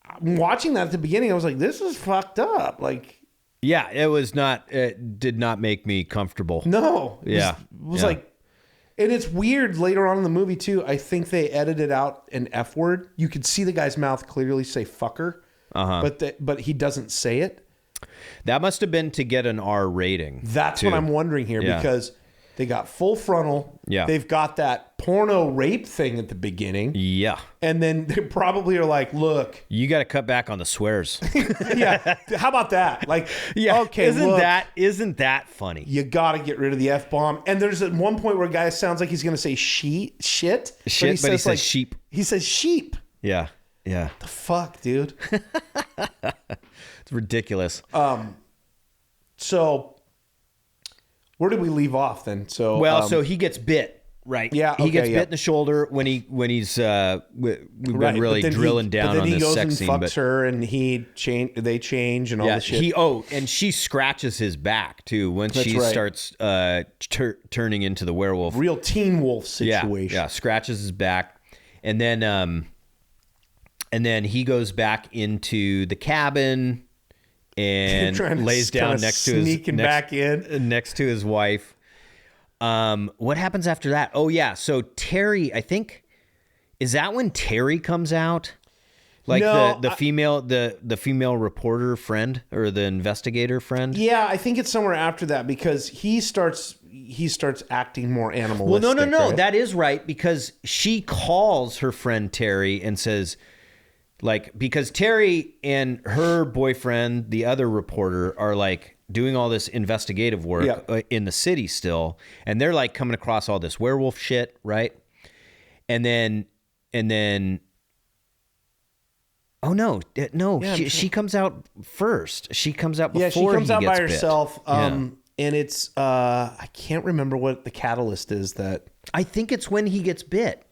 I'm watching that at the beginning. I was like, this is fucked up. Like, yeah, it did not make me comfortable. No. It was like, and it's weird later on in the movie too. I think they edited out an F word. You could see the guy's mouth clearly say fucker, but he doesn't say it. That must have been to get an R rating. That's what I'm wondering here because they got full frontal. Yeah. They've got that porno rape thing at the beginning. Yeah. And then they probably are like, look. You got to cut back on the swears. Yeah. How about that? Like, okay, isn't that funny? You got to get rid of the F-bomb. And there's at one point where a guy sounds like he's going to say shit. But he says like, sheep. He says sheep. Yeah. Yeah. The fuck, dude? It's ridiculous. So where did we leave off then? So so he gets bit, right? Yeah, he gets bit in the shoulder when he's we've been really drilling down on this sex scene. But then he goes and fucks her, and they change and all this shit. And she scratches his back too when she starts turning into the werewolf. Real Teen Wolf situation. Yeah, scratches his back, and then he goes back into the cabin. And lays down next to his wife. What happens after that? Oh yeah, so Terry, I think, is that when Terry comes out? Like the female reporter friend or the investigator friend? Yeah, I think it's somewhere after that because he starts acting more animalistic. Well, no, right? That is right because she calls her friend Terry and says. Like, because Terry and her boyfriend, the other reporter, are like doing all this investigative work in the city still. And they're like coming across all this werewolf shit, right? And then, oh no, she comes out first. She comes out before she comes out by herself. Bit. And it's, I can't remember what the catalyst is that. I think it's when he gets bit.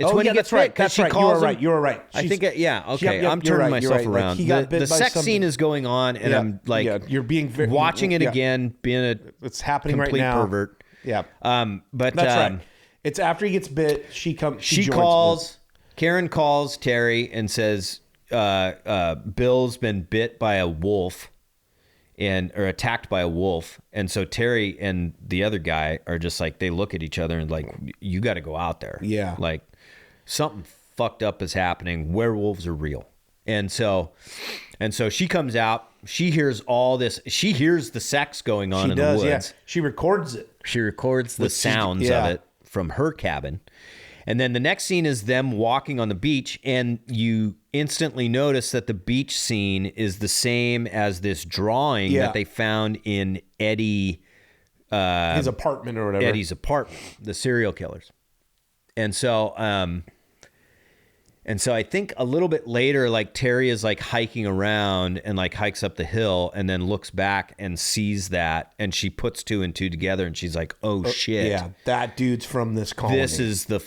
It's when he gets bit. That's right. You were right. I think, okay. I'm turning myself around. Like the sex scene is going on, and I'm like, you're being watching it again, being it's happening complete right now. Pervert. Yeah. But that's right. It's after he gets bit. She calls. Karen calls Terry and says, "Bill's been bit by a wolf." Or attacked by a wolf. And so Terry and the other guy are just like, they look at each other and like, you got to go out there. Yeah. Like something fucked up is happening. Werewolves are real. And so she comes out, she hears all this. She hears the sex going on in the woods. Yeah. She records it. She records the sounds of it from her cabin. And then the next scene is them walking on the beach, and you instantly notice that the beach scene is the same as this drawing that they found in Eddie... his apartment or whatever. Eddie's apartment, the serial killers. And so I think a little bit later, like Terry is like hiking around and like hikes up the hill and then looks back and sees that, and she puts 2 and 2 together, and she's like, oh shit. Yeah, that dude's from this colony. This is the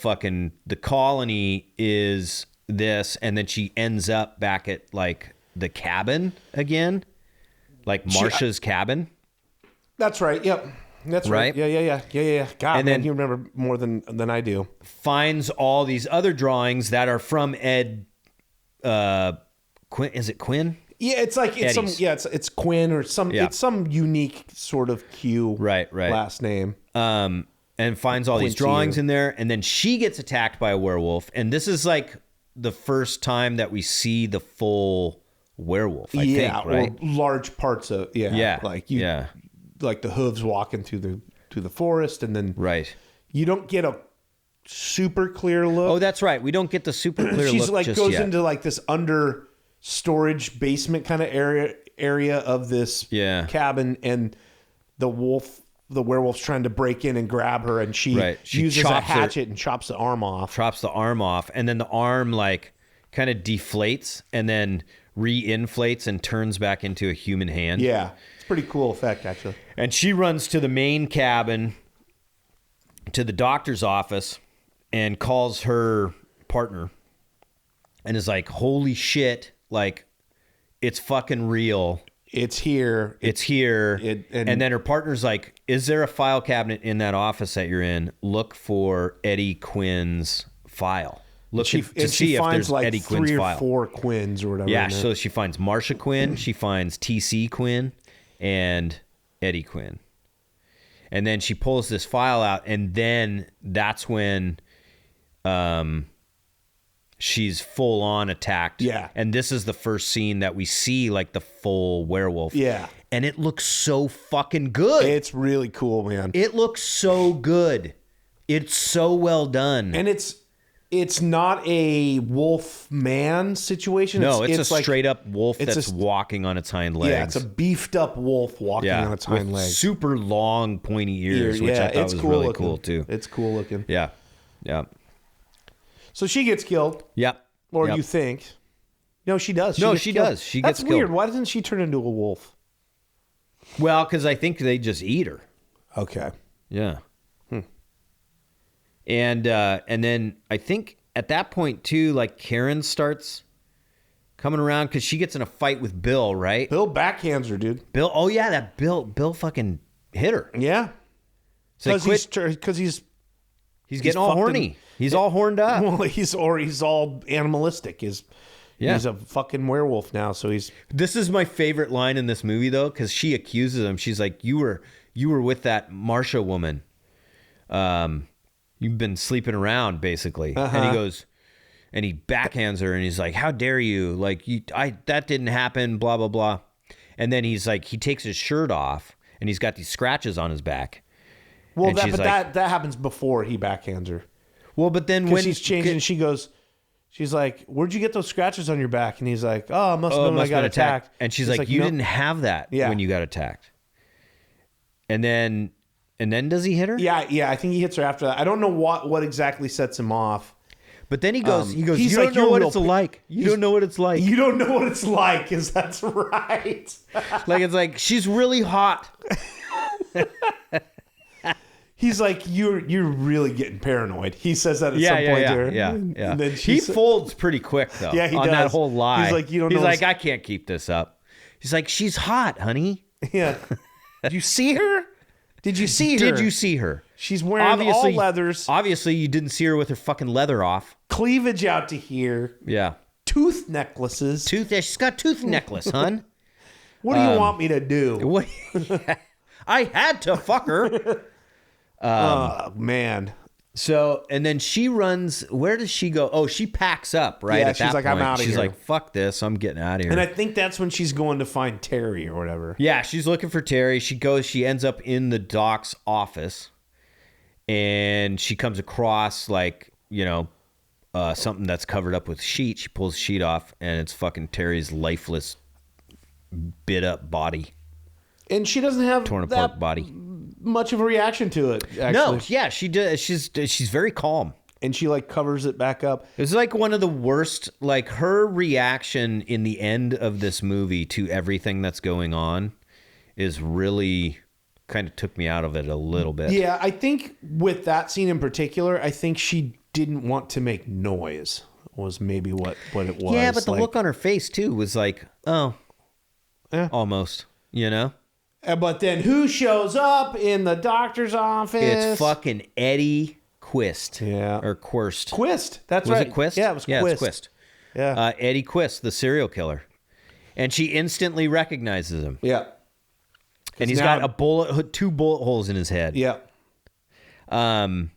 colony is this, and then she ends up back at like the cabin again, like Marsha's cabin. That's right. Yep. That's right. Yeah. God, and then you remember more than I do. Finds all these other drawings that are from Ed. Quinn? Is it Quinn? Yeah, it's like it's Eddie's. It's Quinn or some. Yeah. It's some unique sort of Q. Right. Last name. And finds all these drawings in there, and then she gets attacked by a werewolf, and this is like the first time that we see the full werewolf. I think, right? Or large parts of like the hooves walking through the forest, and then you don't get a super clear look. Oh, that's right. We don't get the super clear look. She's like just goes yet. into like this under storage basement kind of area of this cabin, and the werewolf's trying to break in and grab her, and she uses a hatchet and chops the arm off. And then the arm like kind of deflates and then re-inflates and turns back into a human hand. Yeah. Pretty cool effect, actually. And she runs to the main cabin, to the doctor's office, and calls her partner and is like, holy shit, like, it's fucking real. It's here. And then her partner's like, is there a file cabinet in that office that you're in? Look for Eddie Quinn's file. Look to see if there's like Eddie Quinn's file. 3 or 4 Quinns or whatever. Yeah, so she finds Marsha Quinn, she finds TC Quinn, and Eddie Quinn. And then she pulls this file out, and then that's when she's full on attacked. Yeah. And this is the first scene that we see like the full werewolf. Yeah. And it looks so fucking good. It's really cool, man. It looks so good. It's so well done. And it's not a wolf man situation. No, it's a like, straight up wolf that's walking on its hind legs. Yeah, it's a beefed up wolf walking on its hind legs. Super long, pointy ears, which I thought was cool really cool too. It's cool looking. Yeah. So she gets killed. Yep. Or you think. No, she does. She does. She gets killed. That's weird. Why doesn't she turn into a wolf? Well, because I think they just eat her. Okay. Yeah. And then I think at that point too, like Karen starts coming around because she gets in a fight with Bill, right? Bill backhands her, dude. Bill, oh yeah, that Bill fucking hit her. Yeah. Because he's getting all horny. He's all horned up. Well, he's all animalistic. He's a fucking werewolf now. So he's. This is my favorite line in this movie though, because she accuses him. She's like, "You were with that Marsha woman. You've been sleeping around, basically." And he goes, and he backhands her, and he's like, "How dare you? Like, that didn't happen, blah, blah, blah." And then he's like, he takes his shirt off, and he's got these scratches on his back. Well, that happens before he backhands her. Well, but then when he's changing, she's like, "Where'd you get those scratches on your back?" And he's like, "Oh, it must have been when I got attacked." And she's like, "You didn't have that when you got attacked." And then does he hit her? Yeah. I think he hits her after that. I don't know what exactly sets him off. But then he goes, you don't know what it's like. You don't know what it's like. You don't know what it's like, because that's right. Like, it's like, she's really hot. He's like, you're really getting paranoid. He says that at some point to her. Yeah. And then he folds pretty quick, though. Yeah, he on does. that whole lie. He's like, He's like, I can't keep this up. He's like, she's hot, honey. Yeah. Did you see her? Did you see her? She's wearing all leathers. Obviously, you didn't see her with her fucking leather off. Cleavage out to here. Yeah. Tooth necklaces. She's got tooth necklace, hun. What do you want me to do? I had to fuck her. Oh, man. So, and then she runs. Where does she go? Oh, she packs up, right? Yeah, at she's that like, point. I'm out of here. She's like, fuck this. I'm getting out of here. And I think that's when she's going to find Terry or whatever. Yeah, she's looking for Terry. She ends up in the doc's office. And she comes across, like, something that's covered up with sheet. She pulls the sheet off, and it's fucking Terry's lifeless, bit up body. And she doesn't have torn apart body. Much of a reaction to it. Actually. No, yeah, she does. She's very calm. And she like covers it back up. It was like one of the worst, like her reaction in the end of this movie to everything that's going on is really kind of took me out of it a little bit. Yeah, I think with that scene in particular, I think she didn't want to make noise was maybe what it was. Yeah, but the look on her face too was like, oh, yeah, almost, But then who shows up in the doctor's office? It's fucking Eddie Quist. Yeah. Or Quirst. Quist. That's right. Was it Quist? Yeah, it was Quist. Yeah, it's Quist. Yeah. Eddie Quist, the serial killer. And she instantly recognizes him. Yeah. And he's got two bullet holes in his head. Yeah. And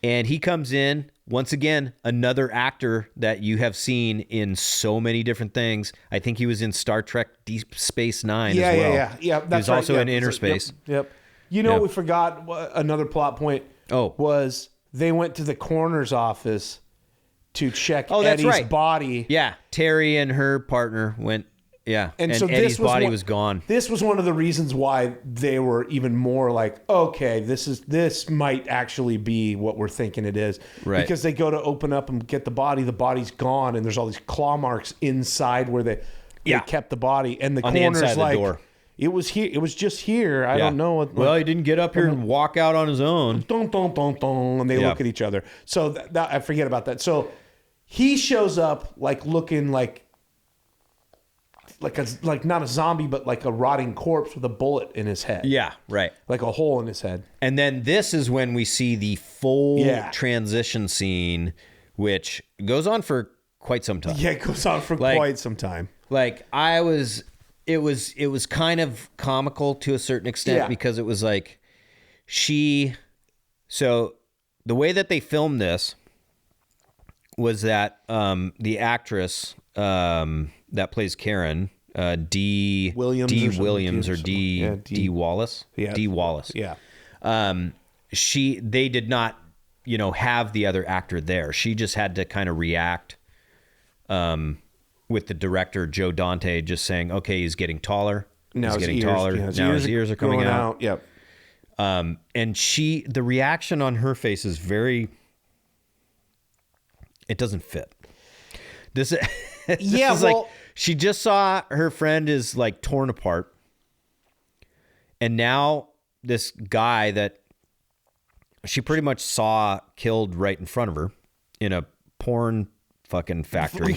he comes in, once again, another actor that you have seen in so many different things. I think he was in Star Trek Deep Space Nine as well. Yeah. That's he was also in Inner Space. Yep. What we forgot, another plot point was they went to the coroner's office to check Eddie's body. Yeah, Terry and her partner went. Yeah, and so this Eddie's body was gone. This was one of the reasons why they were even more like, okay, this might actually be what we're thinking it is. Right. Because they go to open up and get the body's gone, and there's all these claw marks inside where they kept the body, and the coroner's like, door. It was here. It was just here. I don't know. Well, he didn't get up here and walk out on his own. Dun, dun, dun, dun, and they look at each other. So that I forget about that. So he shows up like looking like not a zombie, but like a rotting corpse with a bullet in his head. Yeah, right. Like a hole in his head. And then this is when we see the full transition scene, which goes on for quite some time. Yeah, it goes on for quite some time. Like it was kind of comical to a certain extent because it was like so the way that they filmed this was that the actress that plays Karen, D. Williams or D. Wallace. Yeah. D. Wallace. Yeah. They did not, have the other actor there. She just had to kind of react with the director, Joe Dante, just saying, okay, he's getting taller. Now he's getting taller. Now his ears are coming out. Yep. And the reaction on her face is it doesn't fit. This is like she just saw her friend is like torn apart, and now this guy that she pretty much saw killed right in front of her in a porn fucking factory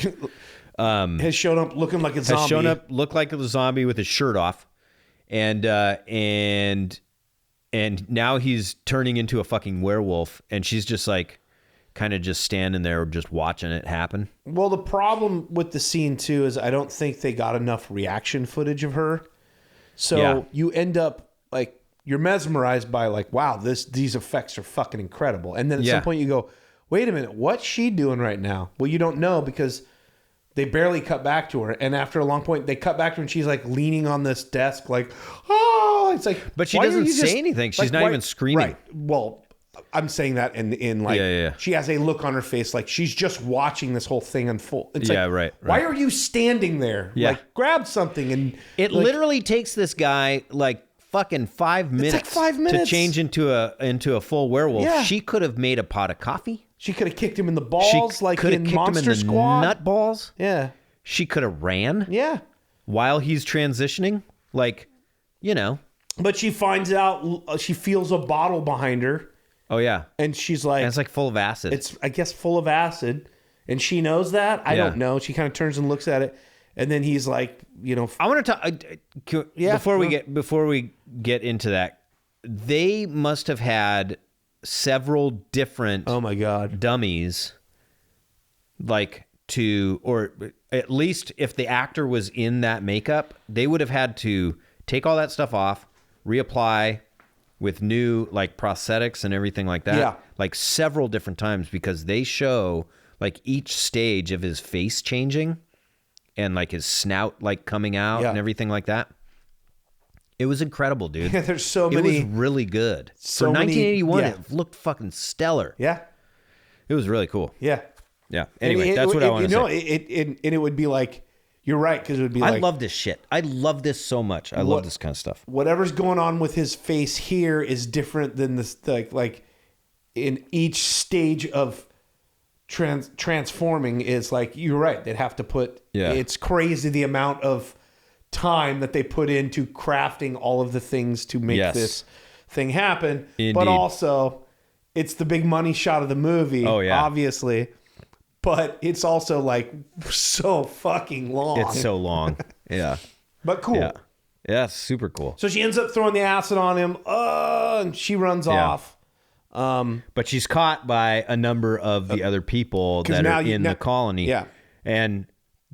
has shown up looking like a zombie. Has shown up looked like a zombie with his shirt off, and now he's turning into a fucking werewolf, and she's just like kind of just standing there just watching it happen. Well, the problem with the scene too is I don't think they got enough reaction footage of her. So you end up like you're mesmerized by like, wow, these effects are fucking incredible. And then at some point you go, wait a minute, what's she doing right now? Well, you don't know because they barely cut back to her. And after a long point, they cut back to her and she's like leaning on this desk like, oh, it's like, but she doesn't say anything. She's not even screaming. Right. Well, I'm saying that in like she has a look on her face like she's just watching this whole thing unfold. It's right. Why are you standing there? Yeah. Like grab something and it literally takes this guy like fucking 5 minutes, it's like 5 minutes to change into a full werewolf. Yeah. She could have made a pot of coffee. She could have kicked him in the balls like in Monster Squad. Nut balls. Yeah. She could have ran. Yeah. While he's transitioning, like, But she finds out she feels a bottle behind her. Oh, yeah. And she's like... And it's like full of acid. It's, I guess, full of acid. And she knows that? I don't know. She kind of turns and looks at it. And then he's like, I want to talk... Before we get into that, they must have had several different... Oh, my God. ...dummies, or at least if the actor was in that makeup, they would have had to take all that stuff off, reapply... with new like prosthetics and everything like that, like several different times because they show like each stage of his face changing and like his snout like coming out and everything like that. It was incredible, dude. Yeah, there's so many. It was really good. For 1981, it looked fucking stellar. Yeah. It was really cool. Yeah. Yeah. Anyway, that's what I want to say. And it would be like, you're right, because it would be like... I love this shit. I love this so much. I love this kind of stuff. Whatever's going on with his face here is different than this, like in each stage of transforming is like, you're right, they'd have to put... Yeah. It's crazy the amount of time that they put into crafting all of the things to make this thing happen. Indeed. But also, it's the big money shot of the movie, obviously. But it's also like so fucking long. It's so long. Yeah. But cool. Yeah. Yeah, super cool. So she ends up throwing the acid on him, and she runs off. But she's caught by a number of the other people that are in the colony. Yeah. And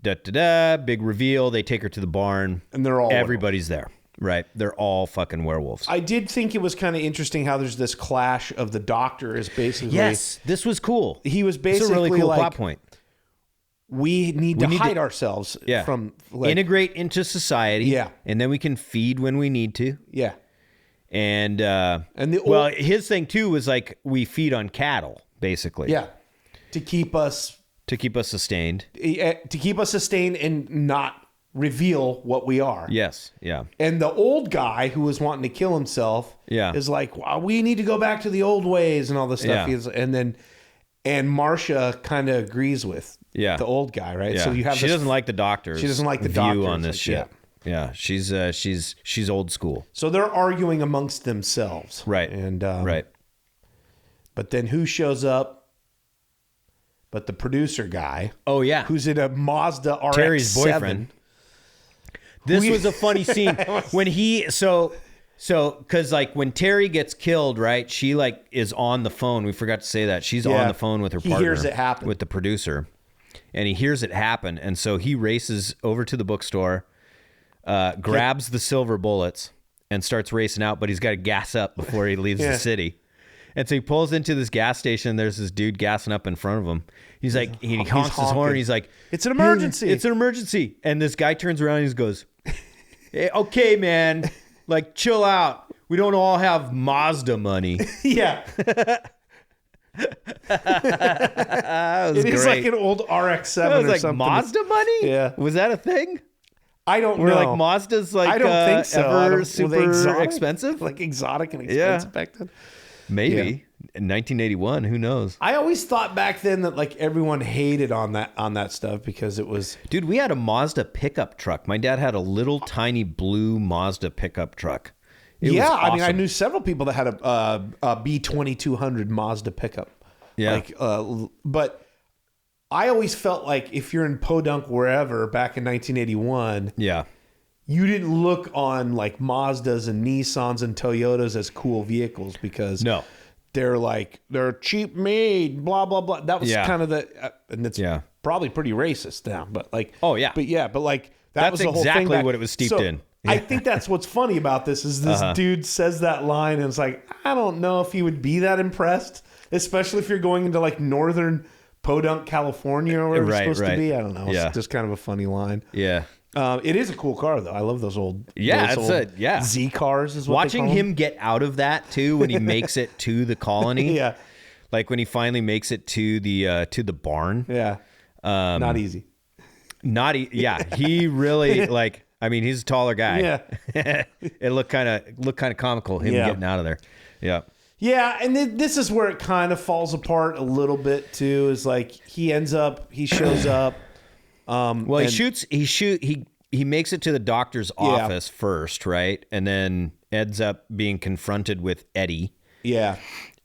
big reveal. They take her to the barn. And they're all everybody's there. Right. They're all fucking werewolves. I did think it was kind of interesting how there's this clash of the doctor is basically... Yes, this was cool. He was basically it's a really cool like, plot point. We need to hide ourselves from... Like, integrate into society. Yeah. And then we can feed when we need to. Yeah. And the his thing too was like we feed on cattle, basically. Yeah. To keep us sustained. To keep us sustained and not reveal what we are. Yes. Yeah. And the old guy who was wanting to kill himself is like, wow, we need to go back to the old ways and all this stuff. Yeah. And Marcia kind of agrees with the old guy, right? Yeah. So you have she doesn't like the doctor's she doesn't like the view doctor's on this shit. Yeah. She's old school. So they're arguing amongst themselves. Right. And right. But then who shows up? But the producer guy. Oh yeah. Who's in a Mazda RX-7. Terry's boyfriend. This was a funny scene when because like when Terry gets killed, right? She like is on the phone. We forgot to say that. She's on the phone with her partner. He hears it happen. With the producer. And he hears it happen. And so he races over to the bookstore, grabs the silver bullets and starts racing out, but he's got to gas up before he leaves the city. And so he pulls into this gas station. There's this dude gassing up in front of him. He's like, he honks his horn. He's like, it's an emergency. It's an emergency. And this guy turns around and he goes, hey, okay, man, like chill out. We don't all have Mazda money. Yeah. It is like an old RX-7 or like something. Mazda money? Yeah. Was that a thing? I don't Were know. like Mazda's like I don't think so. ever super expensive? Like exotic and expensive back then? Maybe. In 1981, who knows? I always thought back then that like everyone hated on that stuff because it was... Dude, we had a Mazda pickup truck. My dad had a little tiny blue Mazda pickup truck. It was awesome. I mean, I knew several people that had a B2200 Mazda pickup. Yeah. Like, but I always felt like if you're in Podunk, wherever, back in 1981... Yeah. You didn't look on like Mazdas and Nissans and Toyotas as cool vehicles because they're cheap made, blah blah blah. That was kind of the and it's probably pretty racist now, but like but like that was the whole exactly thing what it was steeped in. I think that's what's funny about this is this dude says that line and it's like I don't know if he would be that impressed, especially if you're going into like northern Podunk, California or wherever it's supposed to be. I don't know. It's just kind of a funny line. Yeah. It is a cool car though. I love those old Z cars is what watching they call him get out of that too when he makes it to the colony. Yeah. Like when he finally makes it to the barn. Yeah. Not easy. He really like I mean he's a taller guy. Yeah. It looked kind of comical him getting out of there. Yeah. Yeah, and this is where it kind of falls apart a little bit too. Is like he shows up. He makes it to the doctor's office first, right? And then ends up being confronted with Eddie. Yeah.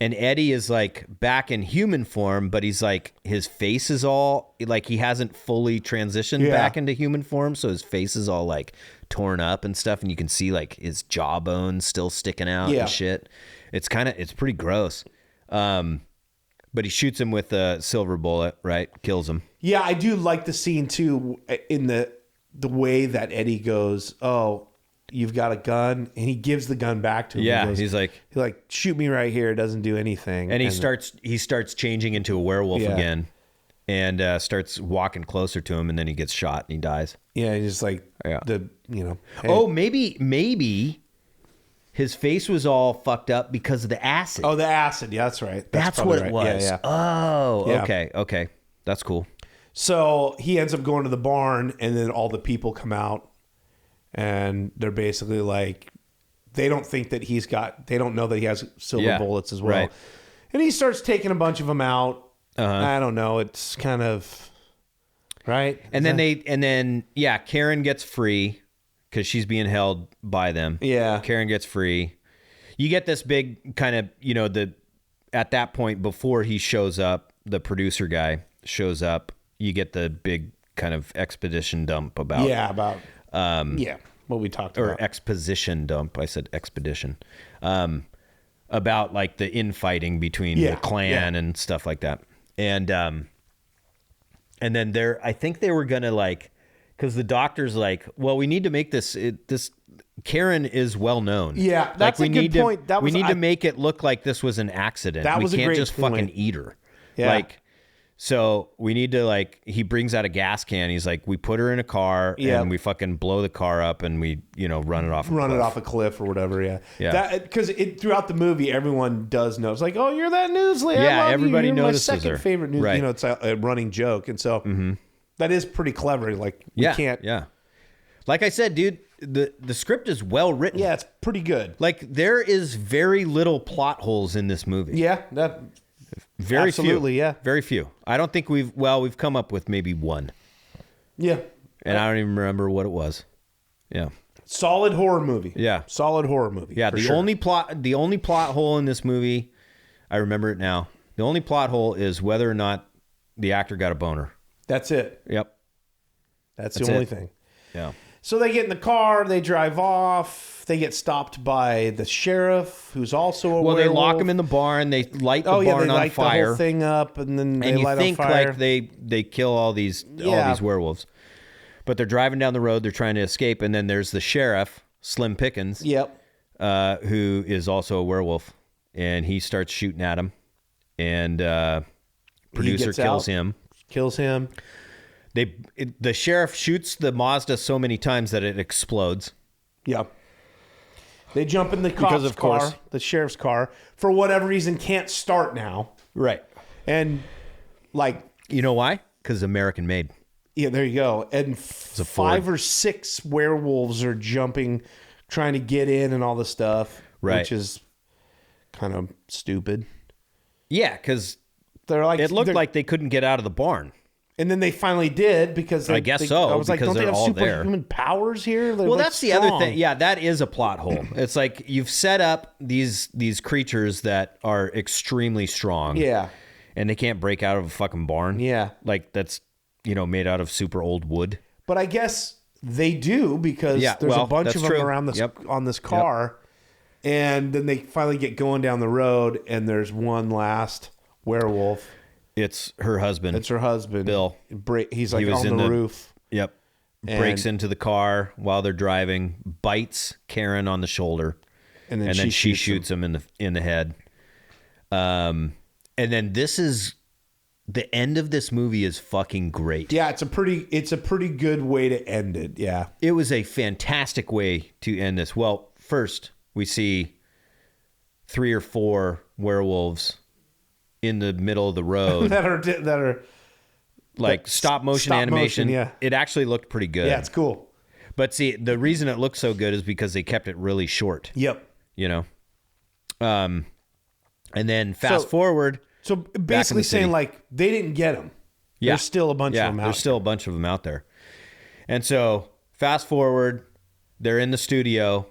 And Eddie is like back in human form, but he's like, his face is all like, he hasn't fully transitioned back into human form. So his face is all like torn up and stuff. And you can see like his jawbone still sticking out and shit. It's pretty gross. But he shoots him with a silver bullet, right? Kills him. Yeah, I do like the scene too in the way that Eddie goes, "Oh, you've got a gun," and he gives the gun back to him. Yeah, he's like, "Shoot me right here." It doesn't do anything. And he starts changing into a werewolf again, and starts walking closer to him, and then he gets shot and he dies. Yeah, he's just like Hey. Oh, maybe his face was all fucked up because of the acid. Oh, the acid. Yeah, that's right. That's what it right. was. Yeah. Oh, Yeah. okay. That's cool. So he ends up going to the barn, and then all the people come out, and they're basically like, they don't think that they don't know that he has silver bullets as well. Right. And he starts taking a bunch of them out. I don't know. It's kind of right. And then Karen gets free because she's being held by them. Yeah. Karen gets free. You get this big kind of, at that point before he shows up, the producer guy shows up, you get the big kind of expedition dump about. Yeah, about what we talked about. Or exposition dump. I said expedition. About like the infighting between the clan and stuff like that. And then I think they were going to because the doctor's like, well, we need to make this Karen is well known. Yeah, that's a good point. We need to make it look like this was an accident. We can't just fucking eat her. Yeah. So we need to he brings out a gas can. He's like, we put her in a car and we fucking blow the car up and we, run it off a cliff or whatever. Yeah. Yeah. Because throughout the movie, everyone does know. It's like, oh, you're that Newsly. Yeah. I love Everybody you. You're notices my second her. favorite news. Right. It's a running joke. And so that is pretty clever. We can't. Yeah. Like I said, dude, the script is well written. Yeah. It's pretty good. There is very little plot holes in this movie. Yeah. Very absolutely, few. Yeah. Very few. I don't think we've come up with maybe one. Yeah. And I don't even remember what it was. Yeah. Solid horror movie. Yeah. Solid horror movie. Yeah. The only plot hole in this movie, I remember it now. The only plot hole is whether or not the actor got a boner. That's it. Yep. That's the only thing. Yeah. So they get in the car, they drive off, they get stopped by the sheriff, who's also a werewolf. Well, they lock him in the barn, they light the barn on fire. They light the whole thing up, and then they light on fire. And you think they kill all these werewolves. But they're driving down the road, they're trying to escape, and then there's the sheriff, Slim Pickens, who is also a werewolf, and he starts shooting at him, and producer kills him. Kills him. The sheriff shoots the Mazda so many times that it explodes. Yeah. They jump in the cop's car, the sheriff's car, for whatever reason can't start now. Right. And you know why? Because American made. Yeah, there you go. And 5 or 6 werewolves are jumping, trying to get in and all this stuff. Right. Which is kind of stupid. Yeah, because it looked like they couldn't get out of the barn. And then they finally did because I guess so. I was like, don't they have superhuman human powers here? Well, that's the other thing. Yeah, that is a plot hole. It's like you've set up these creatures that are extremely strong. Yeah. And they can't break out of a fucking barn. Yeah. That's, made out of super old wood. But I guess they do because there's a bunch of them around this on this car. Yep. And then they finally get going down the road and there's one last werewolf. It's her husband. It's her husband. Bill. He's on the roof. Yep. Breaks into the car while they're driving, bites Karen on the shoulder, and then she shoots him in the head. And then this is the end of this movie is fucking great. Yeah, it's a pretty good way to end it. Yeah. It was a fantastic way to end this. Well, first we see 3 or 4 werewolves in the middle of the road that are stop motion animation. Yeah. It actually looked pretty good. Yeah, it's cool. But see, the reason it looked so good is because they kept it really short. Yep. And then fast forward. So basically saying they didn't get them. Yeah. There's still a bunch of them out. There's still a bunch of them out there. And so fast forward, they're in the studio.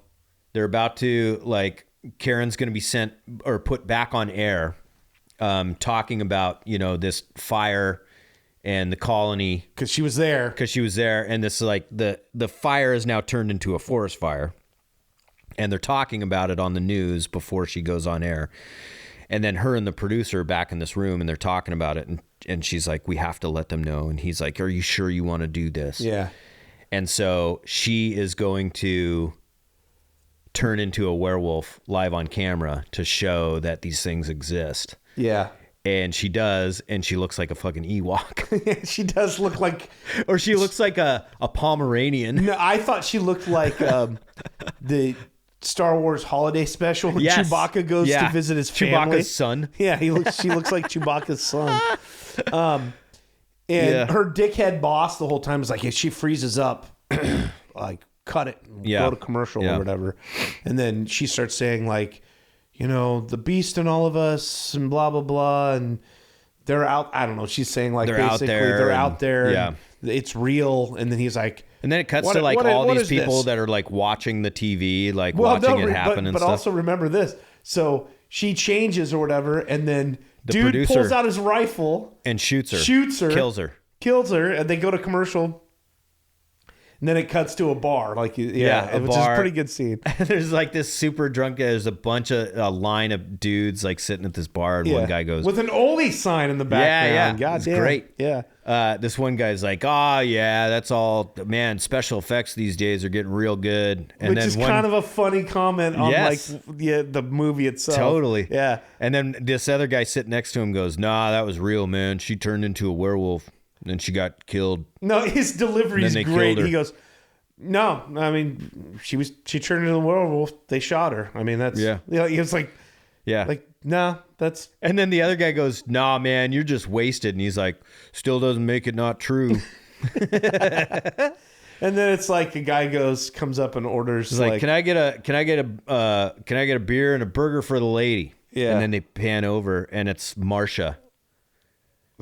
They're about to Karen's going to be sent or put back on air. Talking about, this fire and the colony. Because she was there. And this the fire is now turned into a forest fire. And they're talking about it on the news before she goes on air. And then her and the producer are back in this room and they're talking about it. And she's like, we have to let them know. And he's like, are you sure you want to do this? Yeah. And so she is going to turn into a werewolf live on camera to show that these things exist. Yeah. And she does, and she looks like a fucking Ewok. She does look like... Or she looks like a Pomeranian. No, I thought she looked like the Star Wars holiday special when Chewbacca goes to visit his family. Chewbacca's son. Yeah, she looks like Chewbacca's son. And her dickhead boss the whole time is like, if she freezes up, like cut it, and go to commercial or whatever. And then she starts saying like, you know, the beast in all of us and blah blah blah, and they're out. I don't know. She's saying like basically they're out there. Yeah, and it's real. And then he's like. And then it cuts to like all these people that are like watching the TV, like watching it happen and stuff. But also remember this. So she changes or whatever, and then dude pulls out his rifle and shoots her, kills her, and they go to commercial. And then it cuts to a bar, like which is a pretty good scene. There's like this super drunk. There's a bunch of a line of dudes like sitting at this bar, and one guy goes with an oldie sign in the background. Yeah, it's great. Yeah, this one guy's like, "Oh yeah, that's all. Man, special effects these days are getting real good." And which is kind of a funny comment on the movie itself. Totally. Yeah. And then this other guy sitting next to him goes, "Nah, that was real, man. She turned into a werewolf." Then she got killed. No, his delivery is great. He goes, "No, I mean, she turned into a werewolf. They shot her. I mean, that's he was like, no, that's." And then the other guy goes, "Nah, man, you're just wasted." And he's like, "Still doesn't make it not true." And then it's like a guy comes up and orders he's like, "Can I get a beer and a burger for the lady?" Yeah. And then they pan over, and it's Marsha.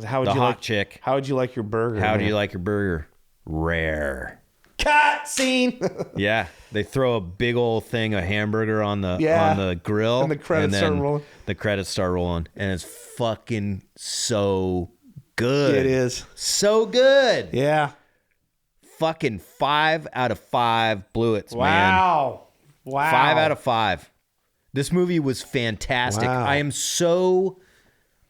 How would the you hot chick. How would you like your burger? How do you like your burger? Rare. Cut scene. Yeah, they throw a big old thing of hamburger on the grill, and the credits start rolling. The credits start rolling, and it's fucking so good. It is so good. Yeah. Fucking 5 out of 5 Blu Its, man. Wow. 5 out of 5. This movie was fantastic. Wow. I am so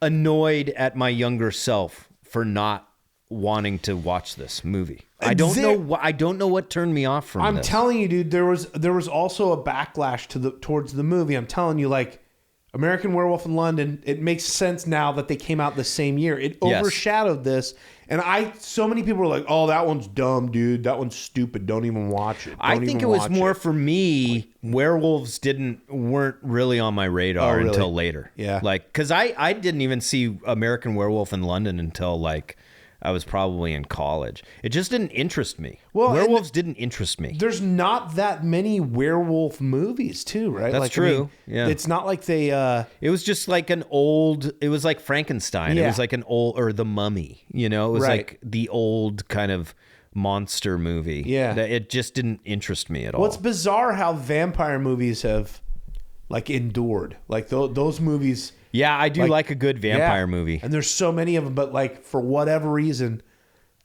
annoyed at my younger self for not wanting to watch this movie. I don't know what turned me off from this. I'm telling you, dude, there was also a backlash towards the movie. I'm telling you, like American Werewolf in London, it makes sense now that they came out the same year. It overshadowed this. And so many people were like, "Oh, that one's dumb, dude. That one's stupid. Don't even watch it." I think it was more for me. Werewolves weren't really on my radar until later. Yeah, like because I didn't even see American Werewolf in London until like I was probably in college. It just didn't interest me. Well, werewolves didn't interest me. There's not that many werewolf movies, too, right? That's true. It's not like they. It was just like an old. It was like Frankenstein. Yeah. It was like an old or The Mummy. You know, it was like the old kind of monster movie. Yeah, it just didn't interest me at all. Well, it's bizarre how vampire movies have like endured. Like those movies. Yeah, I do like a good vampire movie. And there's so many of them, but like for whatever reason,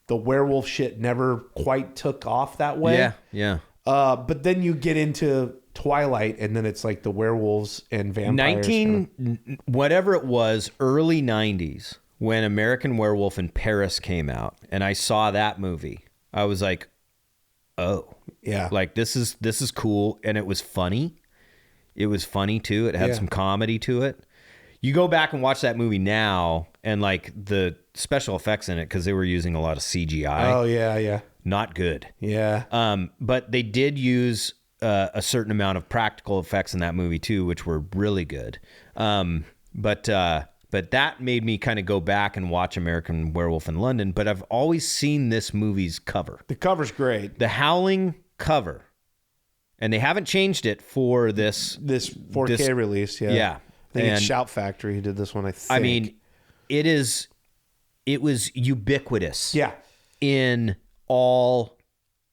the werewolf shit never quite took off that way. Yeah. But then you get into Twilight, and then it's like the werewolves and vampires. Whatever it was, early 90s, when American Werewolf in Paris came out, and I saw that movie, I was like, oh. Yeah. Like, this is cool, and it was funny. It was funny, too. It had some comedy to it. You go back and watch that movie now, and like the special effects in it, because they were using a lot of CGI. Oh yeah. Not good. Yeah. But they did use a certain amount of practical effects in that movie too, which were really good. But that made me kind of go back and watch American Werewolf in London. But I've always seen this movie's cover. The cover's great. The Howling cover, and they haven't changed it for this 4K release. Yeah. I think it's Shout Factory who did this one, I think. I mean, it was ubiquitous. Yeah. In all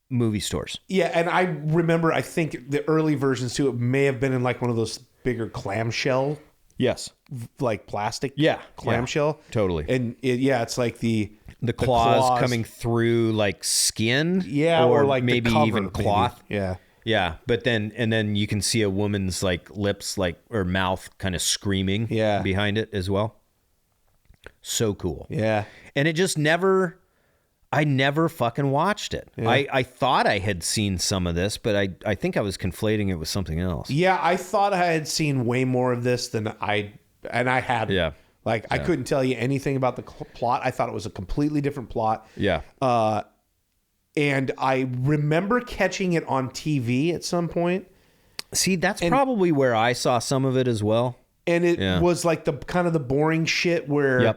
movie stores. Yeah, and I remember, I think the early versions too, it may have been in like one of those bigger clamshell. Yes. Like plastic. Yeah. Clamshell. Yeah, totally. And it's like the claws coming through like skin. Yeah. Or like maybe even cloth. Maybe. Yeah. Yeah, but then you can see a woman's like lips or mouth kind of screaming behind it as well. So cool. Yeah. And it just I never fucking watched it. Yeah. I thought I had seen some of this, but I think I was conflating it with something else. Yeah, I thought I had seen way more of this than I had. Yeah. Like I couldn't tell you anything about the plot. I thought it was a completely different plot. Yeah. And I remember catching it on TV at some point. See, that's probably where I saw some of it as well. And it was like the kind of the boring shit where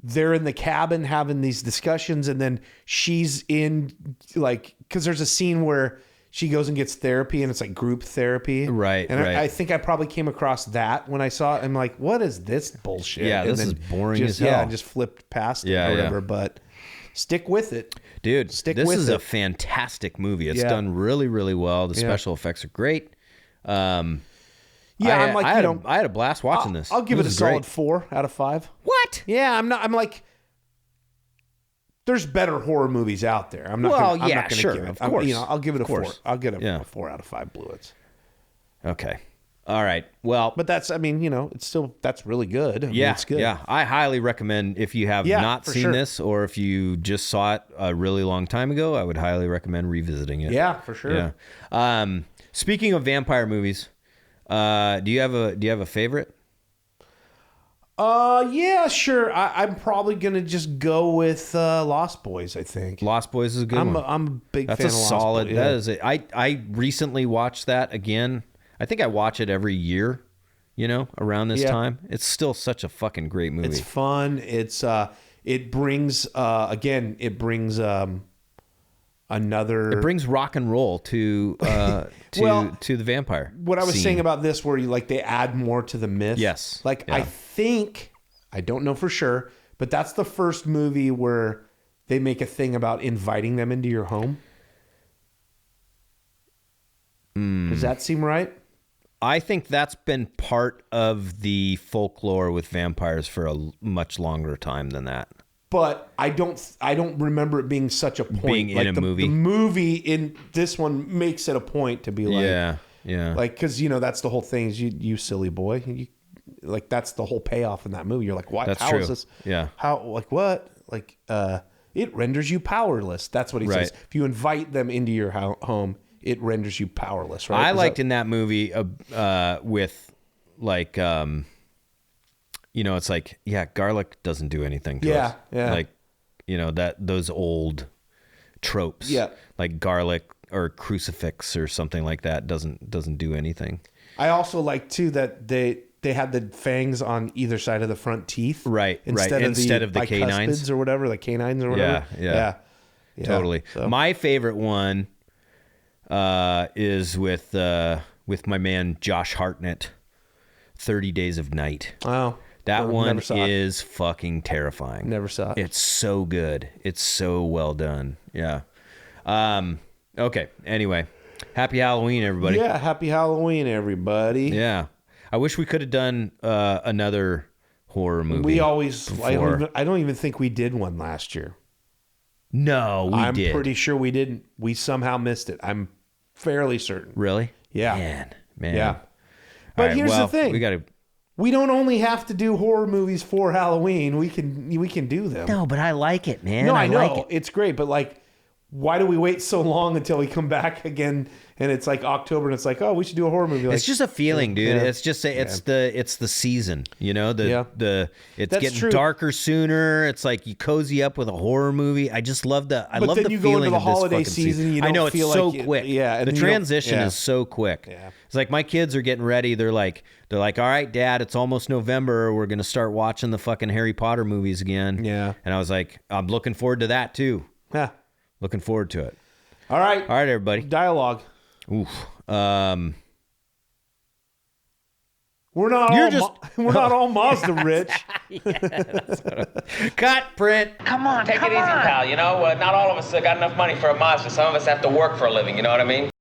they're in the cabin having these discussions, and then she's in like, because there's a scene where she goes and gets therapy, and it's like group therapy. Right. And I think I probably came across that when I saw it. I'm like, what is this bullshit? Yeah, and this is boring as hell. Yeah, and just flipped past it or whatever. But stick with it. Dude, this is a fantastic movie. It's done really, really well. The special effects are great. I had a blast watching this. I'll give it a solid 4 out of 5. What? Yeah, I'm like, there's better horror movies out there. I'm not gonna give it. Of course. I'll give it a 4. I'll get a 4 out of 5 Blu Its. Okay. All right. Well, but that's, that's really good. It's good. Yeah. I highly recommend, if you have not seen this, or if you just saw it a really long time ago, I would highly recommend revisiting it. Yeah, for sure. Yeah. Speaking of vampire movies, do you have a favorite? Yeah, sure. I'm probably gonna just go with Lost Boys. I think Lost Boys is a good one. I'm a big fan of Lost solid. Boys. That is it. I recently watched that again. I think I watch it every year. Around this time. It's still such a fucking great movie. It's fun. It brings another. It brings rock and roll to the vampire. What I was saying about this, where they add more to the myth. Yes. I think, I don't know for sure, but that's the first movie where they make a thing about inviting them into your home. Does that seem right? I think that's been part of the folklore with vampires for a much longer time than that. But I don't remember it being such a point. Being in a movie. The movie in this one makes it a point to be like, yeah. Because that's the whole thing. Is you silly boy. That's the whole payoff in that movie. You're like, what? That's how true. is this? Yeah. How? Like what? It renders you powerless. That's what he says. If you invite them into your home, it renders you powerless. Right? I liked in that movie with it's like, garlic doesn't do anything to us. Yeah. Those old tropes. Yeah. Like garlic or crucifix or something like that doesn't do anything. I also like too that they had the fangs on either side of the front teeth. Right. Instead of the canines or whatever, the canines or whatever. Yeah. Totally. So. My favorite one is with my man Josh Hartnett, 30 Days of Night. Wow. That one is fucking terrifying. Never saw it. It's so good. It's so well done. Yeah. Okay. Anyway, happy Halloween, everybody. Yeah. Happy Halloween, everybody. Yeah. I wish we could have done another horror movie. We always. I don't even think we did one last year. No, we did. I'm pretty sure we didn't. We somehow missed it. I'm fairly certain. Really? Yeah. Man. Yeah. But here's the thing. We don't only have to do horror movies for Halloween. We can do them. No, but I like it, man. No, I know. like it. It's great, but why do we wait so long until we come back again and it's like October and it's like, oh, we should do a horror movie? It's just a feeling, dude. Yeah. It's just it's the season, it's getting true. darker sooner. It's like you cozy up with a horror movie. I just love the I love the feeling of this fucking season. But then you go into the holiday season, you don't I know, feel it's so like quick. And the transition is so quick. Yeah. It's like my kids are getting ready. They're like, all right, Dad, it's almost November. We're gonna start watching the fucking Harry Potter movies again. Yeah. And I was like, I'm looking forward to that too. Yeah. Looking forward to it. All right, everybody. Dialogue. Oof. We're not all Mazda rich. Cut, print. Come on, take it easy, pal. Not all of us got enough money for a Mazda. Some of us have to work for a living. You know what I mean?